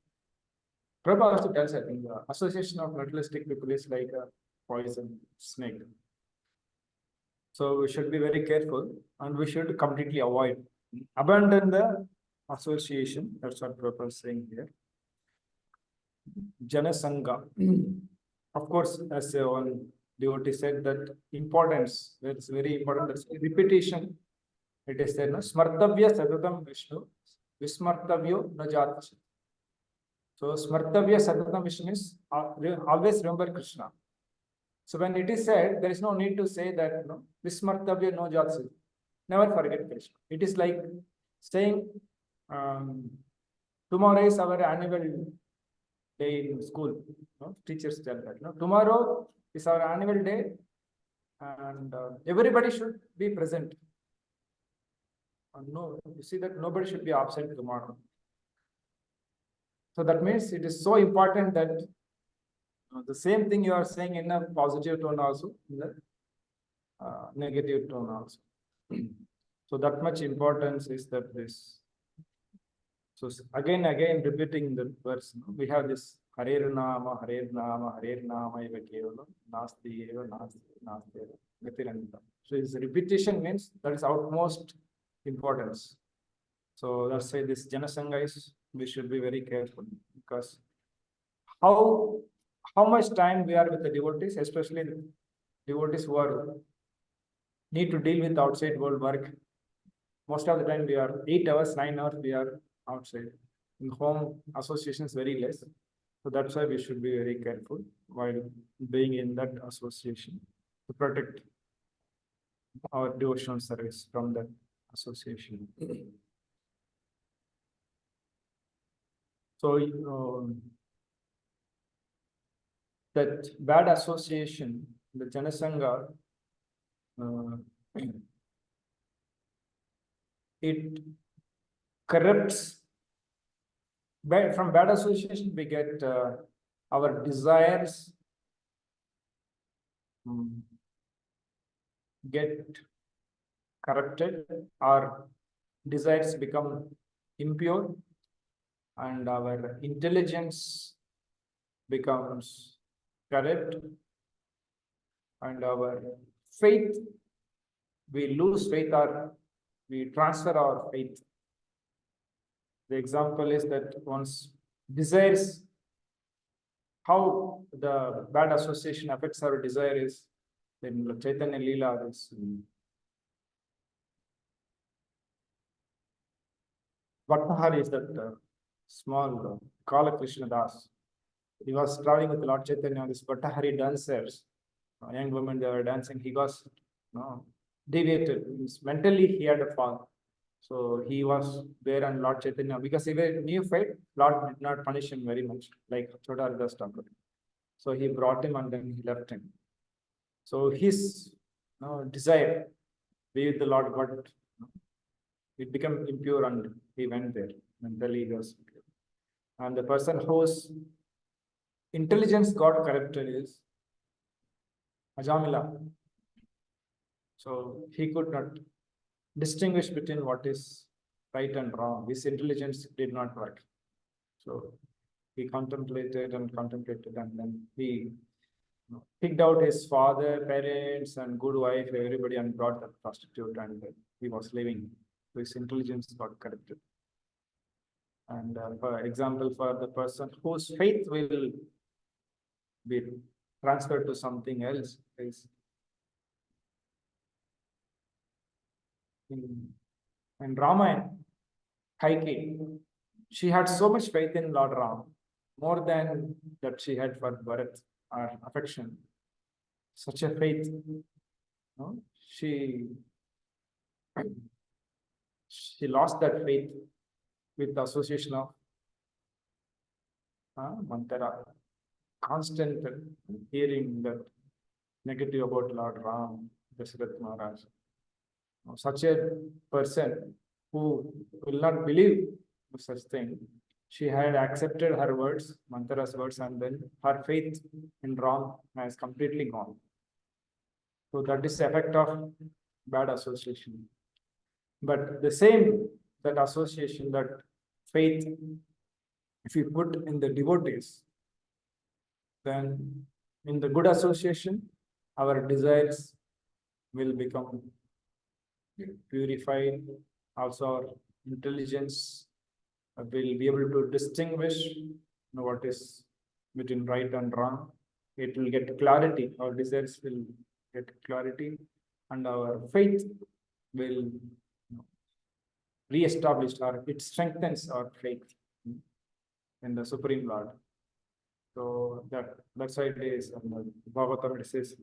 S1: Prabhupada also tells, I think, the association of materialistic people is like a poison snake. So we should be very careful and we should completely abandon the association. That's what Prabhupada is saying here. Jana Sangha. Of course, as one devotee said, that importance, that's very important. That's repetition. It is there, no? Smartavya Satatam Vishnu, Vismartavyo Najat. So Smartavya Satatam Vishnu is always remember Krishna. So when it is said, there is no need to say that no, Vismartavya no Jatsi. Never forget Krishna. It is like saying tomorrow is our annual day in school. No? Teachers tell that. No? Tomorrow is our annual day and everybody should be present. No, you see that nobody should be absent tomorrow. So that means it is so important that the same thing you are saying in a positive tone also, in a negative tone also. So that much importance is that this. So again repeating the verse, no? We have this Harer Nama, Harer Nama, Harer Nama eva kevalam, Nasti eva, Nasti eva, Gatirandita. So this repetition means that is utmost importance. So let's say this Janasangha is, we should be very careful because how much time we are with the devotees, especially the devotees who are need to deal with outside world work. Most of the time we are 8 hours, 9 hours we are outside. In home association is very less. So that's why we should be very careful while being in that association to protect our devotional service from that association. So that bad association, the Janasangha, it corrupts. From bad association, we get our desires get corrupted, our desires become impure, and our intelligence becomes corrupt, and our faith, we lose faith or we transfer our faith. The example is that one's desires, how the bad association affects our desire is in Chaitanya Leela, this Bhattahari is that small Kala Krishna Das. He was traveling with Lord Chaitanya. This Bhattahari dancers, young women, they were dancing. He was deviated. Means mentally, he had a fall. So he was there and Lord Chaitanya, because he was new faith, Lord did not punish him very much, like Chodaradas Thakur. So he brought him and then he left him. So his desire be with the Lord, but it became impure and he went there. Mentally he was impure. And the person whose intelligence got corrupted is Ajamila. So he could not distinguish between what is right and wrong. His intelligence did not work. So he contemplated and then he picked out his father, parents, and good wife, everybody, and brought the prostitute, and he was living. So his intelligence got corrupted. And for example, for the person whose faith will be transferred to something else is in Ramayana, Kaikeyi, she had so much faith in Lord Ram, more than that she had for Bharat or affection. Such a faith, she lost that faith with the association of Manthara. Constant hearing that negative about Lord Ram, Dasarath Maharaj. Such a person who will not believe such thing, she had accepted her words, Manthara's words, and then her faith in Ram has completely gone. So that is the effect of bad association. But the same, that association, that faith, if you put in the devotees, then in the good association, our desires will become purified. Also, our intelligence will be able to distinguish what is between right and wrong. It will get clarity. Our desires will get clarity, and our faith will re-establish, or it strengthens our faith in the Supreme Lord. So that's why it is Bhagavatam, it says,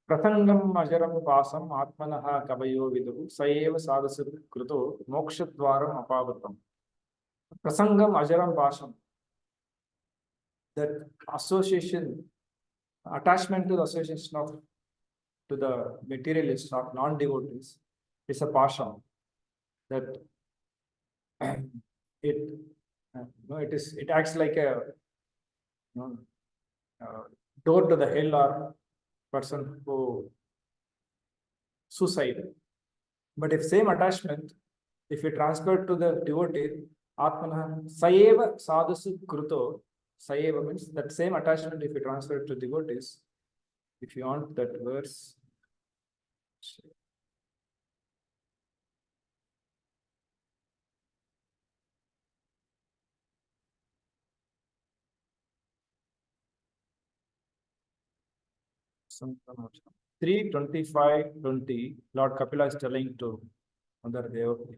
S1: Prathangam ajaram pasam atmanaha kavayo vidu saeva sadhasa kruto mokshadvaram apavatam. Prasangam ajaram pasam. That association, attachment to the association of to the materialists or non-devotees is a pasam. That it acts like a door to the hell, or person who suicide. But if same attachment, if you transfer to the devotee, Atmana Saeva Sadhasu Kruto, Saeva means that same attachment, if you transfer to devotees, if you want that verse. Some 3:25:20, Lord Kapila is telling to Mother Devaki.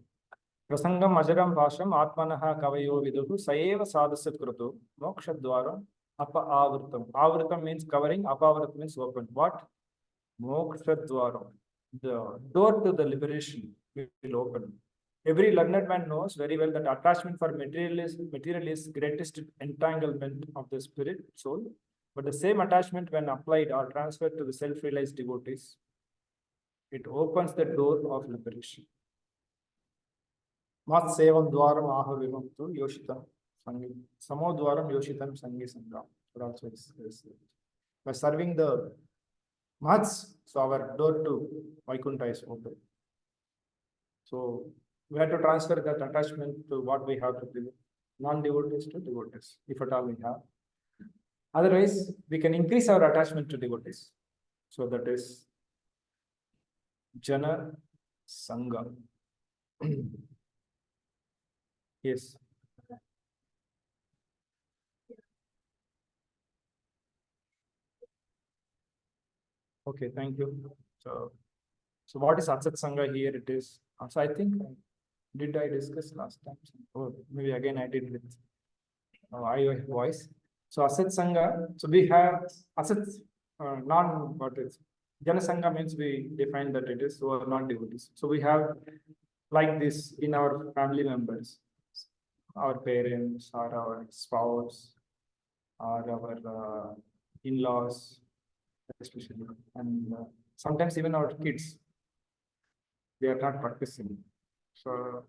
S1: Prasangam ajaram bhasham atmanaha kavayo viduhu saeva sadhasya krutu mokshadvaram apa avritam. Avritam means covering, apavritam means open. What? Mokshadvaram. The door to the liberation will open. Every learned man knows very well that attachment for material is greatest entanglement of the spirit, soul. But the same attachment, when applied or transferred to the self-realized devotees, it opens the door of liberation. Mat sevam dwaram aha vimamtu yoshitam sangi. Samo dwaram yoshitam sangi sangam. Also by serving the Mahats, so our door to Vaikuntha is open. So we have to transfer that attachment to what we have to do, non-devotees to devotees, if at all we have. Otherwise, we can increase our attachment to devotees. So that is Jana Sangha. Yes. Okay, thank you. So what is Atsat Sangha here? It is, so I think Did I discuss last time? Oh, maybe again I did with I voice. So Asat Sangha, so we have Asat non what is Jana Sangha means we define that it is so non-devotees. So we have like this in our family members, our parents or our spouse or our in-laws, especially, and sometimes even our kids, they are not practicing. So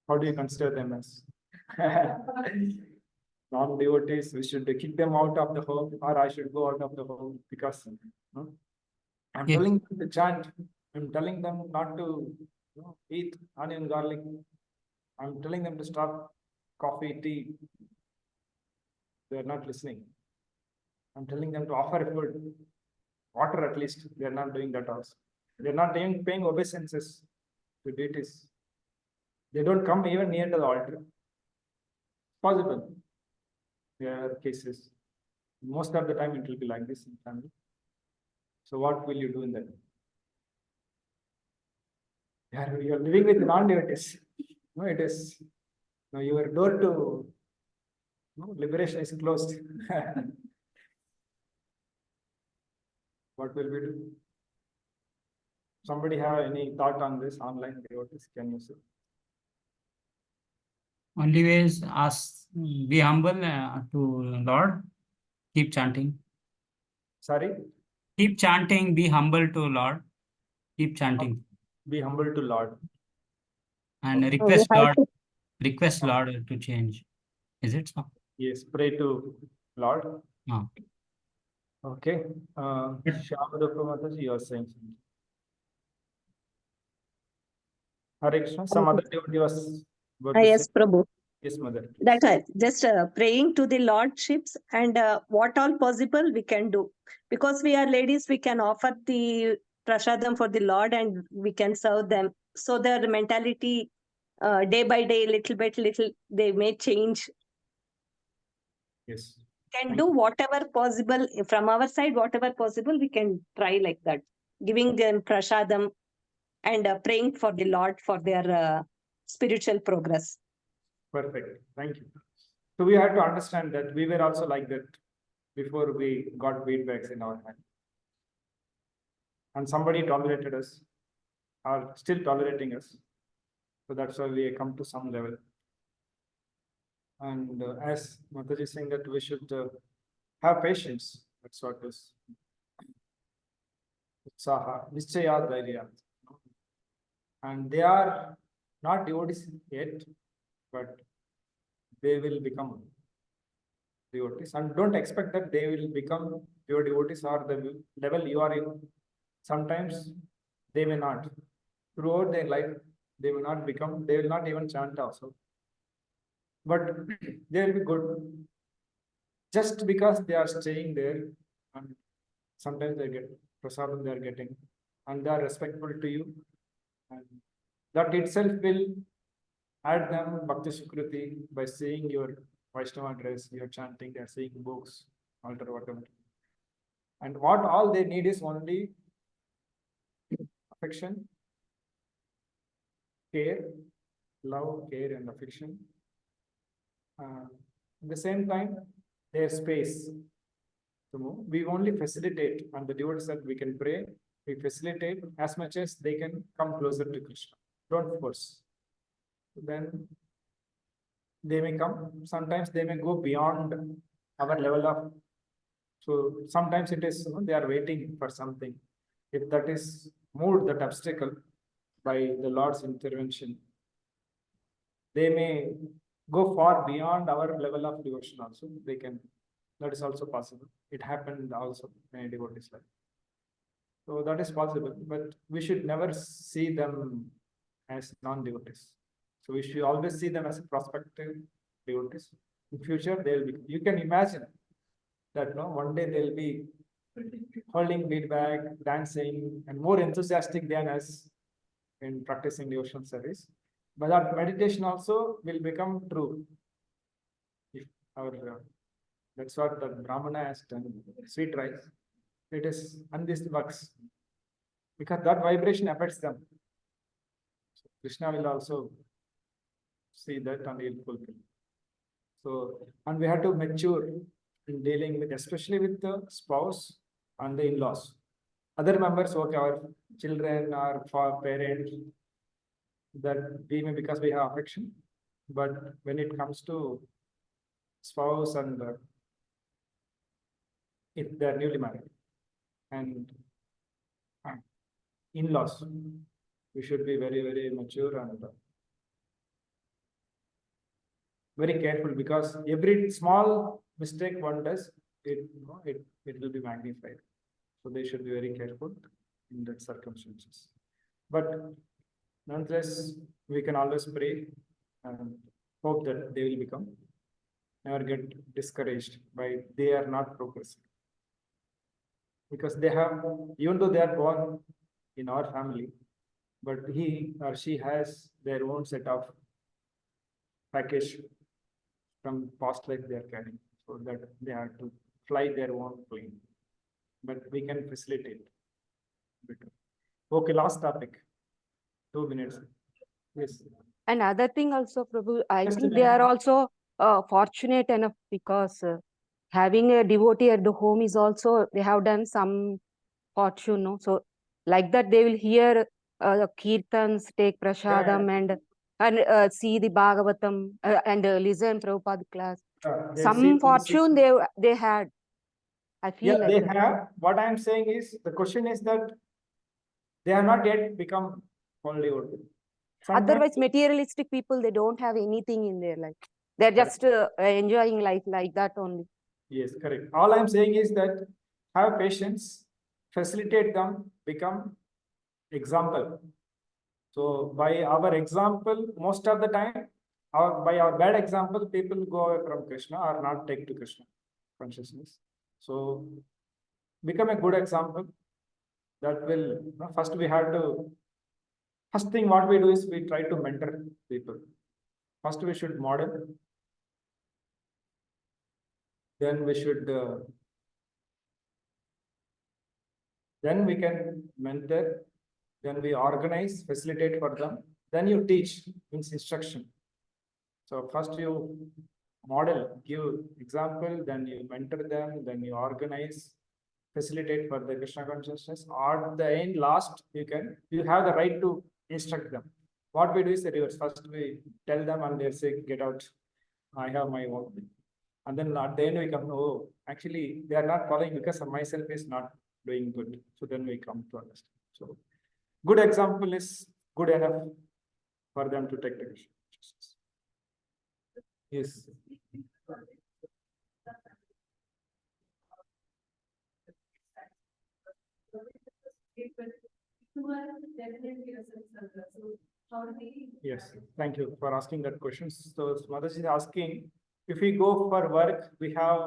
S1: how do you consider them as non-devotees? We should kick them out of the home, or I should go out of the home because I'm
S8: Yes.
S1: telling them to chant. I'm telling them not to eat onion garlic. I'm telling them to stop coffee, tea. They are not listening. I'm telling them to offer food, water at least. They are not doing that also. They're not even paying obeisances to deities. They don't come even near the altar. Possible. There are cases. Most of the time it will be like this in family. So what will you do in that? You're living with non-devotees. No, it is. No, your door to liberation is closed. What will we do? Somebody have any thought on this online devotees? Can you say?
S8: Only ways ask, be humble to Lord. Keep chanting.
S1: Sorry?
S8: Keep chanting, be humble to Lord. Keep chanting.
S1: Be humble to Lord.
S8: And
S1: Okay.
S8: request
S5: we have
S8: Lord,
S5: to-
S8: request Lord to change. Is it so?
S1: Yes, pray to Lord.
S8: No.
S1: Okay. Shyamadatta Mataji, you are saying something. Hare Krishna, some other devotee was about to
S5: Yes,
S1: say.
S5: Prabhu.
S1: Yes, mother.
S5: That just praying to the lordships and what all possible we can do, because we are ladies, we can offer the prasadam for the Lord and we can serve them. So their mentality, day by day, little they may change.
S1: Yes.
S5: Can
S1: Thank
S5: do
S1: you.
S5: whatever possible from our side, whatever possible we can try like that, giving them prasadam and praying for the Lord for their spiritual progress.
S1: Perfect. Thank you. So we had to understand that we were also like that before we got feedbacks in our hand. And somebody tolerated us, are still tolerating us. So that's why we come to some level. And as Mataji is saying that we should have patience. That's what is Utsaha, Nischaya, Dhairya. And they are not devotees yet, but they will become devotees. And don't expect that they will become your devotees or the level you are in. Sometimes they may not. Throughout their life, they will not become, they will not even chant also. But they will be good. Just because they are staying there, and sometimes they get prasadam they are getting, and they are respectful to you. And that itself will add them Bhakti Sukriti by seeing your Vaishnava dress, you're chanting, they're seeing books, altar, whatever. And what all they need is only affection, care, love, care, and affection. At the same time, their space to move. We only facilitate, and the devotees that we can pray, we facilitate as much as they can come closer to Krishna. Don't force. Then they may come, sometimes they may go beyond our level of. So sometimes it is, they are waiting for something. If that is moved, that obstacle by the Lord's intervention, they may go far beyond our level of devotion also. They can, that is also possible. It happened also in a devotee's life. So that is possible, but we should never see them as non-devotees. So we should always see them as prospective devotees. In future, they will be, you can imagine that one day they'll be holding feedback, dancing, and more enthusiastic than us in practicing devotional service. But that meditation also will become true. If our that's what the Brahmana has done, sweet rice. It is, and this works because that vibration affects them. Krishna will also see that and he'll fulfill. So, and we have to mature in dealing with, especially with the spouse and the in-laws. Other members, okay, our children, our parents, that we may because we have affection, but when it comes to spouse and if they're newly married and in-laws, we should be very, very mature and very careful, because every small mistake one does, it will be magnified. So they should be very careful in that circumstances. But nonetheless, we can always pray and hope that they will become. Never get discouraged by they are not progressing. Because they have, even though they are born in our family, but he or she has their own set of package from past life they are carrying, so that they have to fly their own plane. But we can facilitate better. Okay, last topic. 2 minutes. Yes.
S6: And other thing also, Prabhu, I
S1: Just a
S6: think they are
S1: minute.
S6: also fortunate enough because having a devotee at the home is also, they have done some fortune, no? So like that they will hear kirtans, take prasadam and see the Bhagavatam and listen Prabhupada class.
S1: They
S6: Some
S1: see
S6: fortune they had. I feel
S1: yeah,
S6: like
S1: they
S6: that.
S1: have. What I am saying is, the question is that they have not yet become holy.
S6: Otherwise, materialistic people, they don't have anything in their life. They're just enjoying life like that only.
S1: Yes, correct. All I'm saying is that have patience, facilitate them, become example. So by our example, most of the time, by our bad example, people go away from Krishna or not take to Krishna consciousness. So become a good example. That will, first we have to, first thing what we do is we try to mentor people. First we should model. Then we should, then we can mentor, then we organize, facilitate for them, then you teach, means instruction. So first you model, give example, then you mentor them, then you organize, facilitate for the Krishna consciousness. At the end, last, you have the right to instruct them. What we do is the reverse. First we tell them and they say, get out, I have my own thing. And then at the end we come, oh, actually they are not following because of myself is not doing good. So then we come to understand. So good example is good enough for them to take the Krishna consciousness. Yes. Yes, thank you for asking that question. So Mataji is asking, if we go for work, we have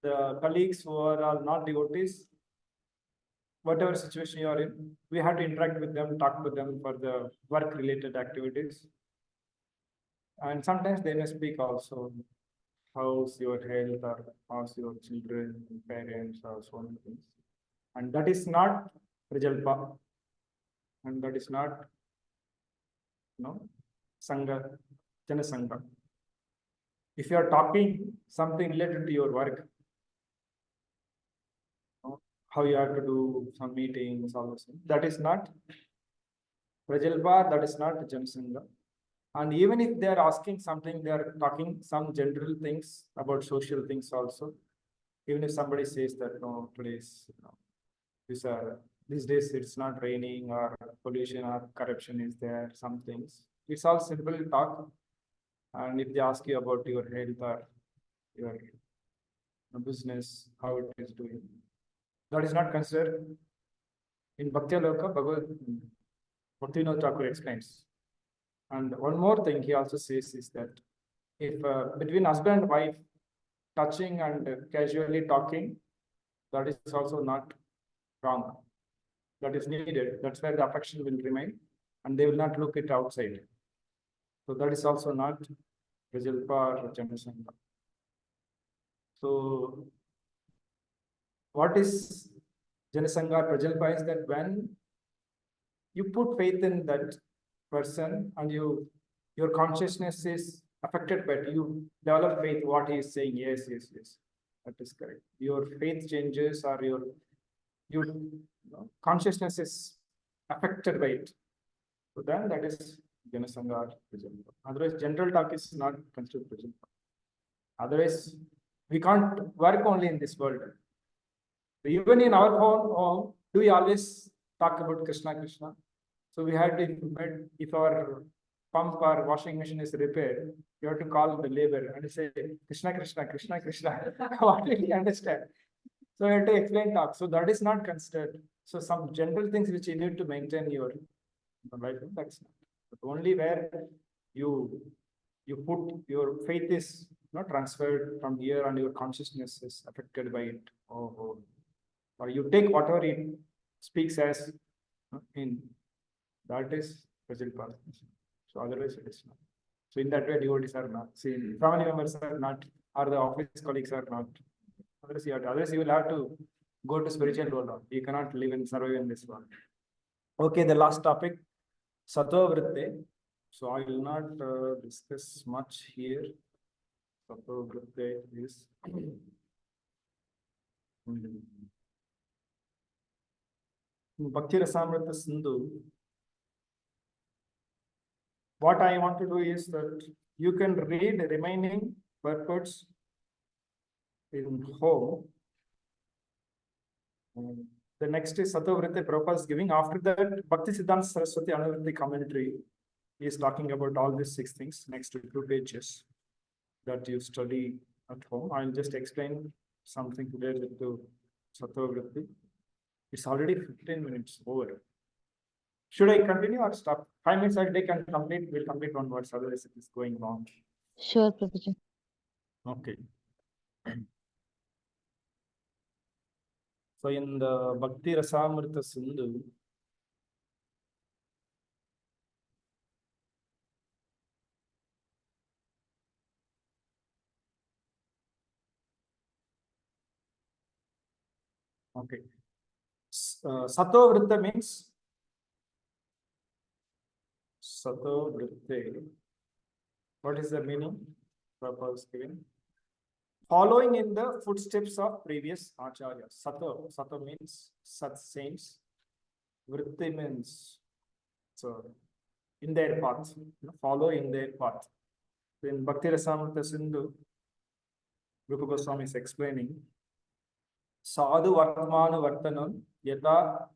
S1: the colleagues who are all not devotees, whatever situation you are in, we have to interact with them, talk to them for the work related activities. And sometimes they may speak also, how's your health or how's your children, parents, or so many things. And that is not Prajalpa. And that is not, Sangha, Jana Sangha. If you are talking something related to your work, how you have to do some meetings, all those things, that is not Prajalpa, that is not Jana Sangha. And even if they are asking something, they are talking some general things about social things also. Even if somebody says that, no, today's, these days it's not raining or pollution or corruption is there, some things. It's all simple talk. And if they ask you about your health or your business, how it is doing, that is not considered. In Bhakti Loka, Bhakti Thakur explains. And one more thing he also says is that if between husband and wife, touching and casually talking, that is also not wrong. That is needed. That's where the affection will remain and they will not look it outside. So that is also not Prajalpa or Janasangha. So what is Janasangha or Prajalpa is that when you put faith in that person and your consciousness is affected by it, you develop faith, what he is saying, yes, yes, yes, that is correct. Your faith changes or your consciousness is affected by it. So then that is Janasangha or Prajalpa. Otherwise, general talk is not considered Prajalpa. Otherwise, we can't work only in this world. Even in our home, do we always talk about Krishna, Krishna? So we had to, if our pump or washing machine is repaired, you have to call the labor and say, Krishna, Krishna, Krishna, Krishna. What will he understand? So you have to explain talk. So that is not considered. So some general things which you need to maintain your life, that's not. But only where you put your faith is not transferred from here and your consciousness is affected by it. Or you take whatever it speaks as in, that is Prajalpa. So otherwise it is not. So in that way, devotees are not. See, family members are not, or the office colleagues are not. Otherwise you will have to go to spiritual world. You cannot live and survive in this world. Okay, the last topic, Sattva Vritti. So I will not discuss much here. Sattva Vritti is Bhakti Rasamrita Sindhu. What I want to do is that you can read the remaining purports in home. The next is Sattva Vritti Prabhupada is giving. After that, Bhakti Siddhanta Saraswati Anuvritti commentary is talking about all these 6 things. Next 2 pages that you study at home. I'll just explain something related to Sattva Vritti. It's already 15 minutes over. Should I continue or stop? 5 minutes I'll take and complete. We'll complete one word, otherwise it is going long.
S3: Sure, Prabhuji.
S1: Okay. So in the Bhakti Rasamrita Sindhu, okay. Sattva Vritti means Sattva Vritti. What is the meaning? Prabhupada is giving. Following in the footsteps of previous acharyas. Sattva means such saints. Vritti means so in their path. Follow in their path. In Bhakti Rasamrita Sindhu, Rupa Goswami is explaining. Sadhu Vartmanu Vartanam Yata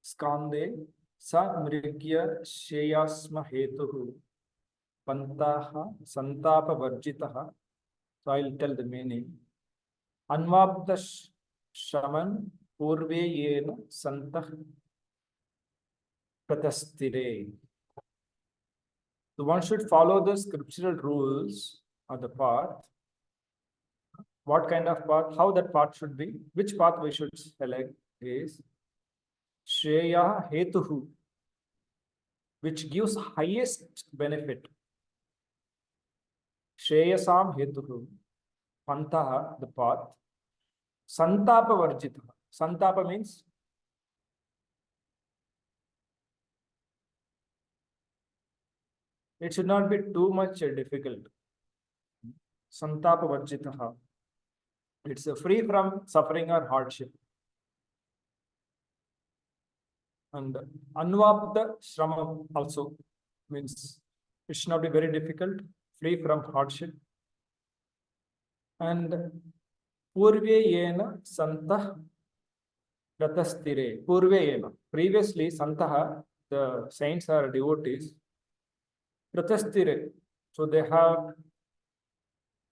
S1: Skande Sa Mrigya Sheyasma Hetuhu Pantaha Santapa Varjitaha. So I'll tell the meaning. Anvabda Shaman Purve Yena Santah Pratastire. So one should follow the scriptural rules of the path. What kind of path? How that path should be? Which path we should select is Shreya Hetuhu, which gives highest benefit. Shreyasam Hetuhu, Pantaha, the path. Santapa Varjitaha. Santapa means it should not be too much difficult. Santapa Varjitaha. It's free from suffering or hardship. And Anvapta Shrama also means it should not be very difficult, free from hardship. And Purve Yena Santah Ratastire. Purve Yena. Previously, Santaha, the saints or devotees, Ratastire. So they have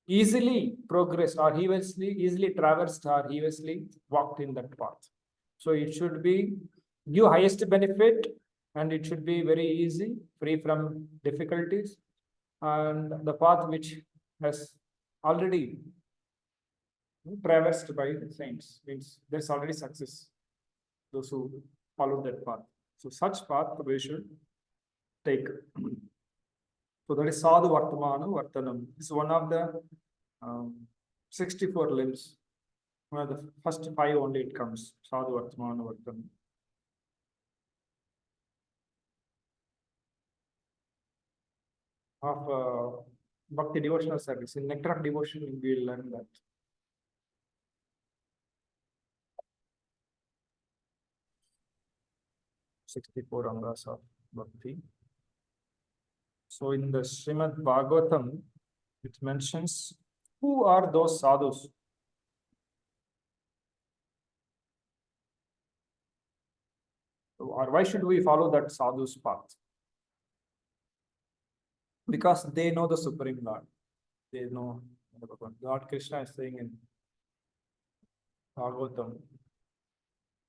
S1: easily progressed or easily traversed or easily walked in that path. So it should be give highest benefit and it should be very easy, free from difficulties, and the path which has already traversed by the saints means there's already success, those who follow that path. So such path we should take. So that is Sadhu Vartamanu Vartanam. This is one of the 64 limbs. One of the first 5 only it comes. Sadhu Vartamanu Vartanam. of Bhakti devotional service. In Nectar of Devotion, we will learn that. "64 Angas of Bhakti." So in the Srimad Bhagavatam, it mentions who are those sadhus. Or why should we follow that sadhu's path? Because they know the Supreme Lord. They know Lord Krishna is saying in Bhagavatam,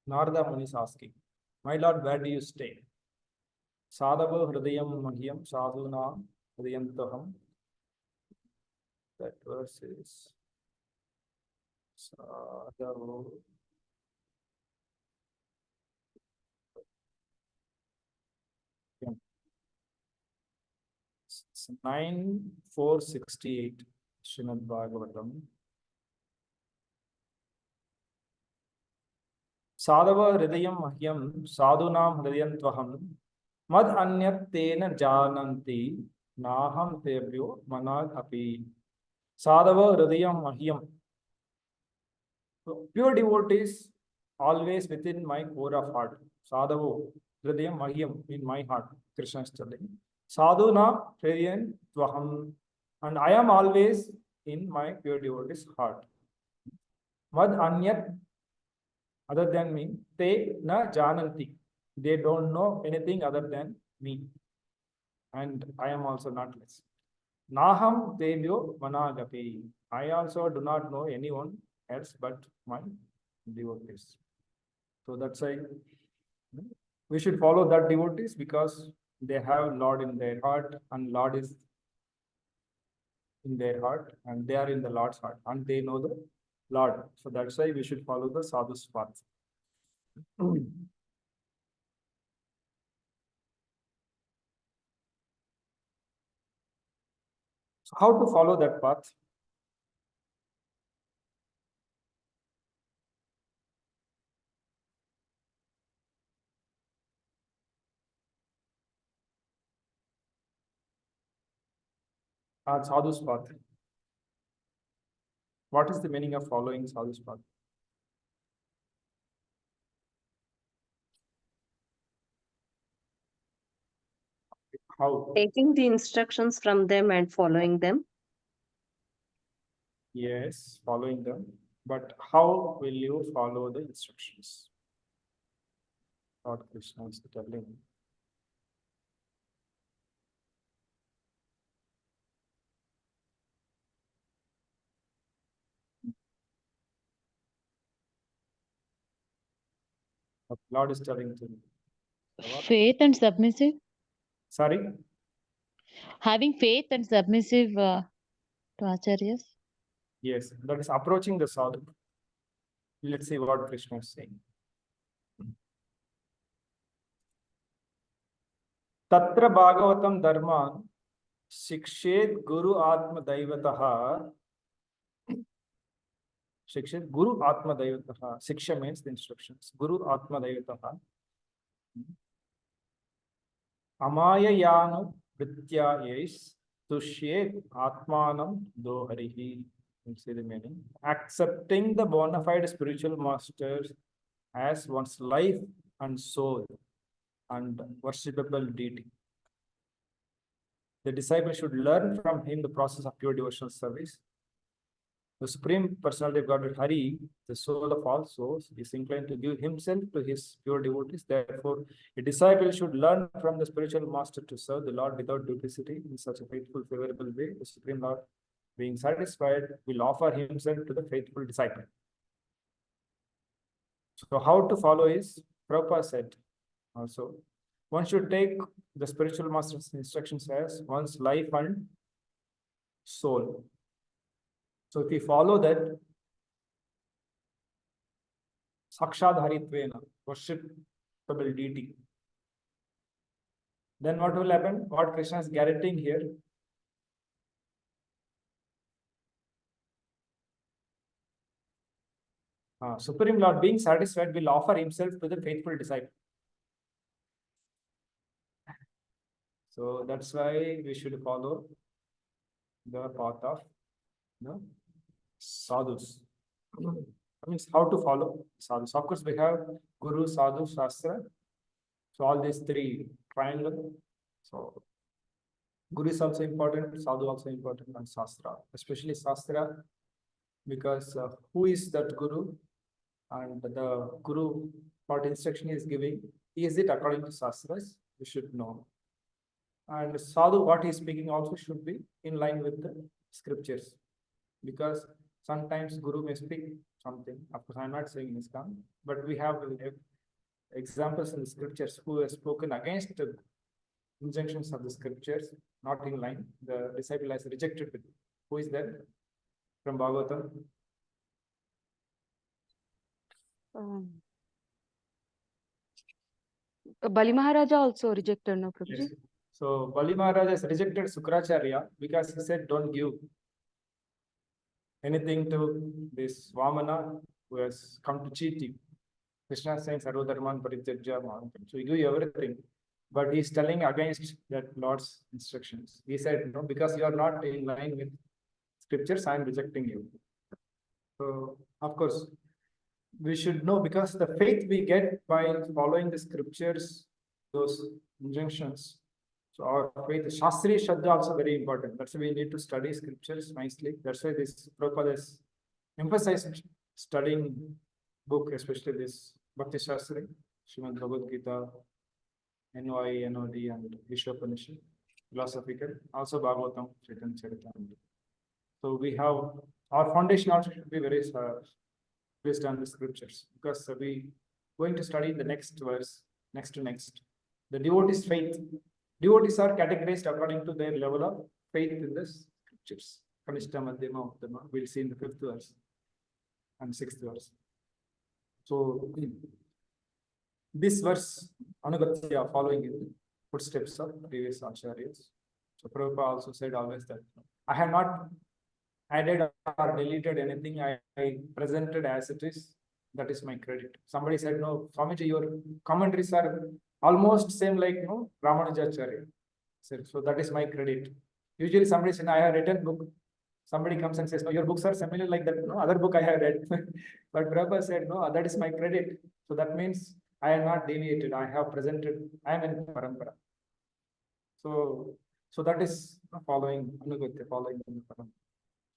S1: Narada Muni is asking, "My Lord, where do you stay?" Sadhava hridayam mahyam sadhuna hriyantaham. That verse is Sadhava. 9:468 Srimad Bhagavatam. Sadhava hridayam mahyam sadhunam hridayantvaham mad anyatena jananti naham tebhyo manad api. Sadhava hridayam mahyam. So, pure devotees always within my core of heart. Sadhavo hridayam mahyam, in my heart, Krishna is telling. Sadhuna hridayantvaham, and I am always in my pure devotee's heart. Mad anyat, other than me, te na jananti, they don't know anything other than me, and I am also not less. Naham tebhyo managapi, I also do not know anyone else but my devotees. So that's why we should follow that devotees, because they have Lord in their heart, and Lord is in their heart, and they are in the Lord's heart, and they know the Lord. So that's why we should follow the sadhu's path. So how to follow that path? Sadhu's path. What is the meaning of following sadhu's path? How?
S5: Taking the instructions from them and following them.
S1: Yes, following them. But how will you follow the instructions? Lord Krishna is telling. What Lord is telling to me.
S3: Faith and submissive.
S1: Sorry?
S3: Having faith and submissive to acharyas.
S1: Yes, that is approaching the sadhu. Let's see what Krishna is saying. Tatra Bhagavatam Dharman Shikshet Guru Atma Daivataha. Shikshet Guru Atma Daivataha. Shiksha means the instructions. Guru Atma Daivataha. Amaya Yanu Vityayes Tushyet Atmanam Doharihi. See the meaning. Accepting the bona fide spiritual masters as one's life and soul and worshipable deity. The disciple should learn from him the process of pure devotional service. The Supreme Personality of Godhead, Hari, the soul of all souls, is inclined to give himself to his pure devotees. Therefore, a disciple should learn from the spiritual master to serve the Lord without duplicity in such a faithful, favorable way. The Supreme Lord, being satisfied, will offer himself to the faithful disciple. So how to follow is, Prabhupada said also, one should take the spiritual master's instructions as one's life and soul. So if we follow that, Sakshad Haritvena, worshipable deity, then what will happen? What Krishna is guaranteeing here? Supreme Lord, being satisfied, will offer himself to the faithful disciple. So that's why we should follow the path of sadhus. Means how to follow sadhus. Of course, we have Guru, Sadhu, Shastra. So all these three triangle. So Guru is also important, Sadhu also important, and Shastra, especially Shastra, because who is that Guru? And the Guru, what instruction he is giving, is it according to Shastras? We should know. And Sadhu, what he is speaking also should be in line with the scriptures. Because sometimes Guru may speak something. Of course, I'm not saying Iskam, but we have examples in the scriptures who have spoken against the injunctions of the scriptures, not in line. The disciple has rejected it. Who is that? From Bhagavatam.
S6: Bali Maharaja also rejected, no, Prabhuji?
S1: Yes. So Bali Maharaj has rejected Sukracharya because he said, don't give anything to this Vamana who has come to cheat you. Krishna is saying, Sarvodharman Parityajya Mahantam. So you give everything. But he's telling against that Lord's instructions. He said, no, because you are not in line with scriptures, I am rejecting you. So, of course, we should know, because the faith we get by following the scriptures, those injunctions. So our faith, shastri Shraddha also very important. That's why we need to study scriptures nicely. That's why this Prabhupada has emphasized studying book, especially this Bhakti Shastri, Srimad Bhagavad Gita, NOI, NOD, and Vishopanishad, philosophical, also Bhagavatam, Chaitanya Charitamrita. So we have, our foundation also should be very based on the scriptures, because we going to study the next verse, next to next. The devotees' faith. Devotees are categorized according to their level of faith in the scriptures. Kanishta, Madhyama, Uttama. We'll see in the 5th verse and 6th verse. So this verse, Anugatya, following in the footsteps of previous acharyas. So Prabhupada also said always that I have not added or deleted anything. I presented as it is. That is my credit. Somebody said, no, Swamiji, your commentaries are almost same like, you know, Ramanujacharya. So that is my credit. Usually somebody says, I have written book. Somebody comes and says, no, your books are similar like that. No, other book I have read. But Prabhupada said, no, that is my credit. So that means I am not deviated. I have presented, I am in parampara. So that is following Anugatya, following in the parampara.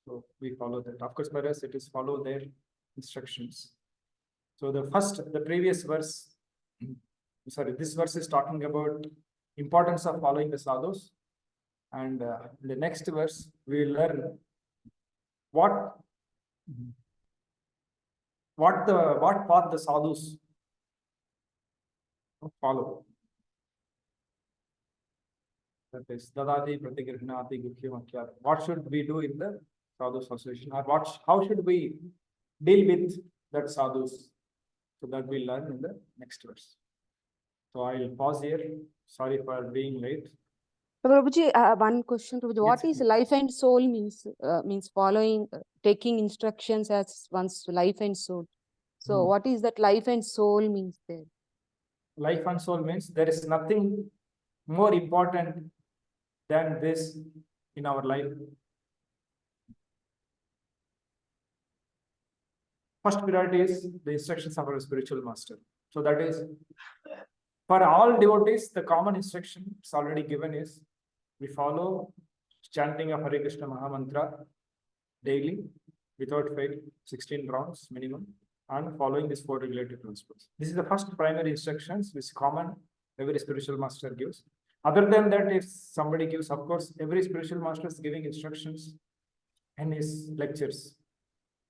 S1: So we follow that. Of course, for us, it is follow their instructions. So the previous verse, this verse is talking about importance of following the sadhus. And in the next verse, we will learn what path the sadhus follow. That is Dadati Pratigrihnati Gukhyamakyar. What should we do in the sadhu association, or how should we deal with that sadhus? So that we'll learn in the next verse. So I'll pause here. Sorry for being late.
S6: Prabhuji, one question, Prabhuji. What
S1: Yes,
S6: is life and soul means? Means following, taking instructions as one's life and soul. So what is that life and soul means there?
S1: Life and soul means there is nothing more important than this in our life. First priority is the instructions of our spiritual master. So that is, for all devotees, the common instruction is already given is, we follow chanting of Hare Krishna Mahamantra daily, without fail, 16 rounds minimum, and following these 4 regulative principles. This is the first primary instructions which is common, every spiritual master gives. Other than that, if somebody gives, of course, every spiritual master is giving instructions in his lectures.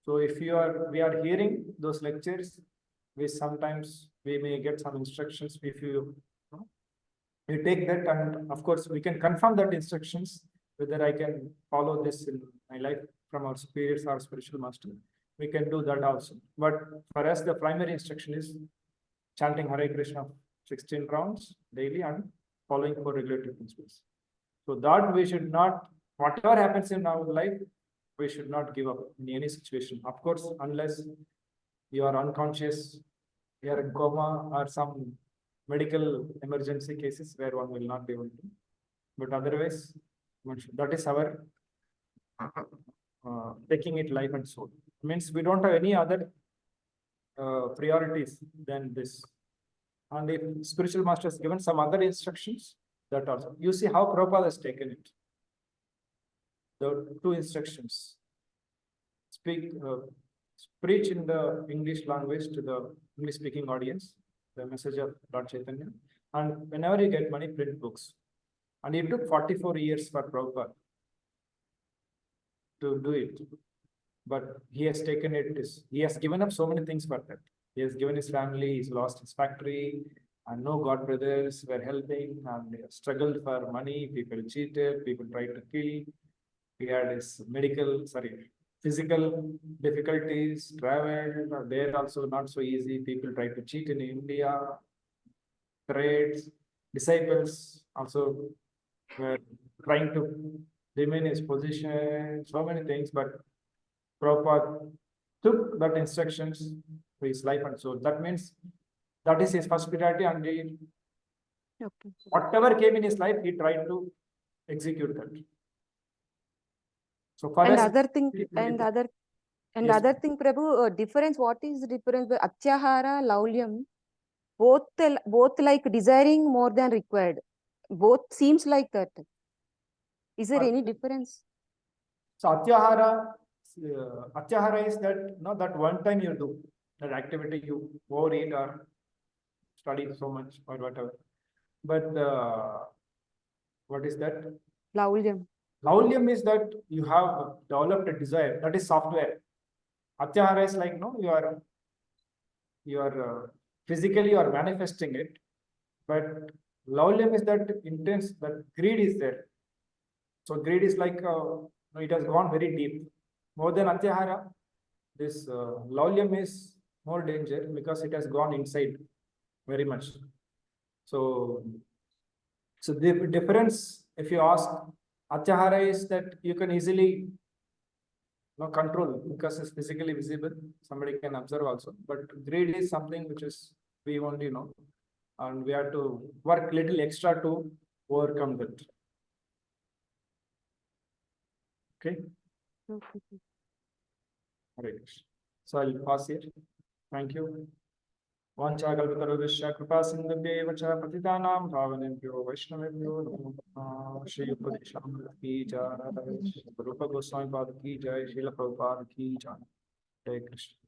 S1: So if we are hearing those lectures, sometimes we may get some instructions. If you take that, and of course we can confirm that instructions, whether I can follow this in my life from our superiors or spiritual master, we can do that also. But for us, the primary instruction is chanting Hare Krishna 16 rounds daily and following 4 regulative principles. So that we should not, whatever happens in our life, we should not give up in any situation. Of course, unless you are unconscious, you are in coma, or some medical emergency cases where one will not be able to But otherwise, that is our taking it life and soul. Means we don't have any other priorities than this. And if spiritual master has given some other instructions, that also. You see how Prabhupada has taken it. The two instructions. Preach in the English language to the English speaking audience, the message of Lord Chaitanya. And whenever you get money, print books. And it took 44 years for Prabhupada to do it. But he has taken it, he has given up so many things for that. He has given his family, he's lost his factory, and no god brothers were helping, and he struggled for money, people cheated, people tried to kill. He had his physical difficulties, traveled, there also not so easy. People tried to cheat in India, trades, disciples also were trying to remain his position, so many things, but Prabhupada took that instructions for his life and soul. That means that is his first priority, and
S6: Okay.
S1: whatever came in his life, he tried to execute that. So for
S6: And
S1: us,
S6: other thing,
S1: Yes.
S6: other thing, Prabhu, difference, what is the difference with Atyahara, Laulyam? Both like desiring more than required. Both seems like that. Is there any difference?
S1: So Atyahara is that that one time you do that activity, you overeat or study so much or whatever. But what is that?
S6: Laulyam.
S1: Laulyam is that you have developed a desire. That is software. Atyahara is like you are physically you are manifesting it, but Laulyam is that intense, that greed is there. So greed is like it has gone very deep. More than Atyahara, this Laulyam is more danger because it has gone inside very much. So the difference, if you ask, Atyahara is that you can easily control because it's physically visible. Somebody can observe also. But greed is something which is we only know, and we have to work little extra to overcome that. Okay. Right. So I'll pause here. Thank you. Vanchakalpatarudishya kripa sindhubhyev cha patitanam bhavanebhyo vaishnavebhyo namo namaः. Shri Upadeshamrita ki jai, Rupa Goswami Pad ki jai, Srila Prabhupada ki jai. Jai Krishna.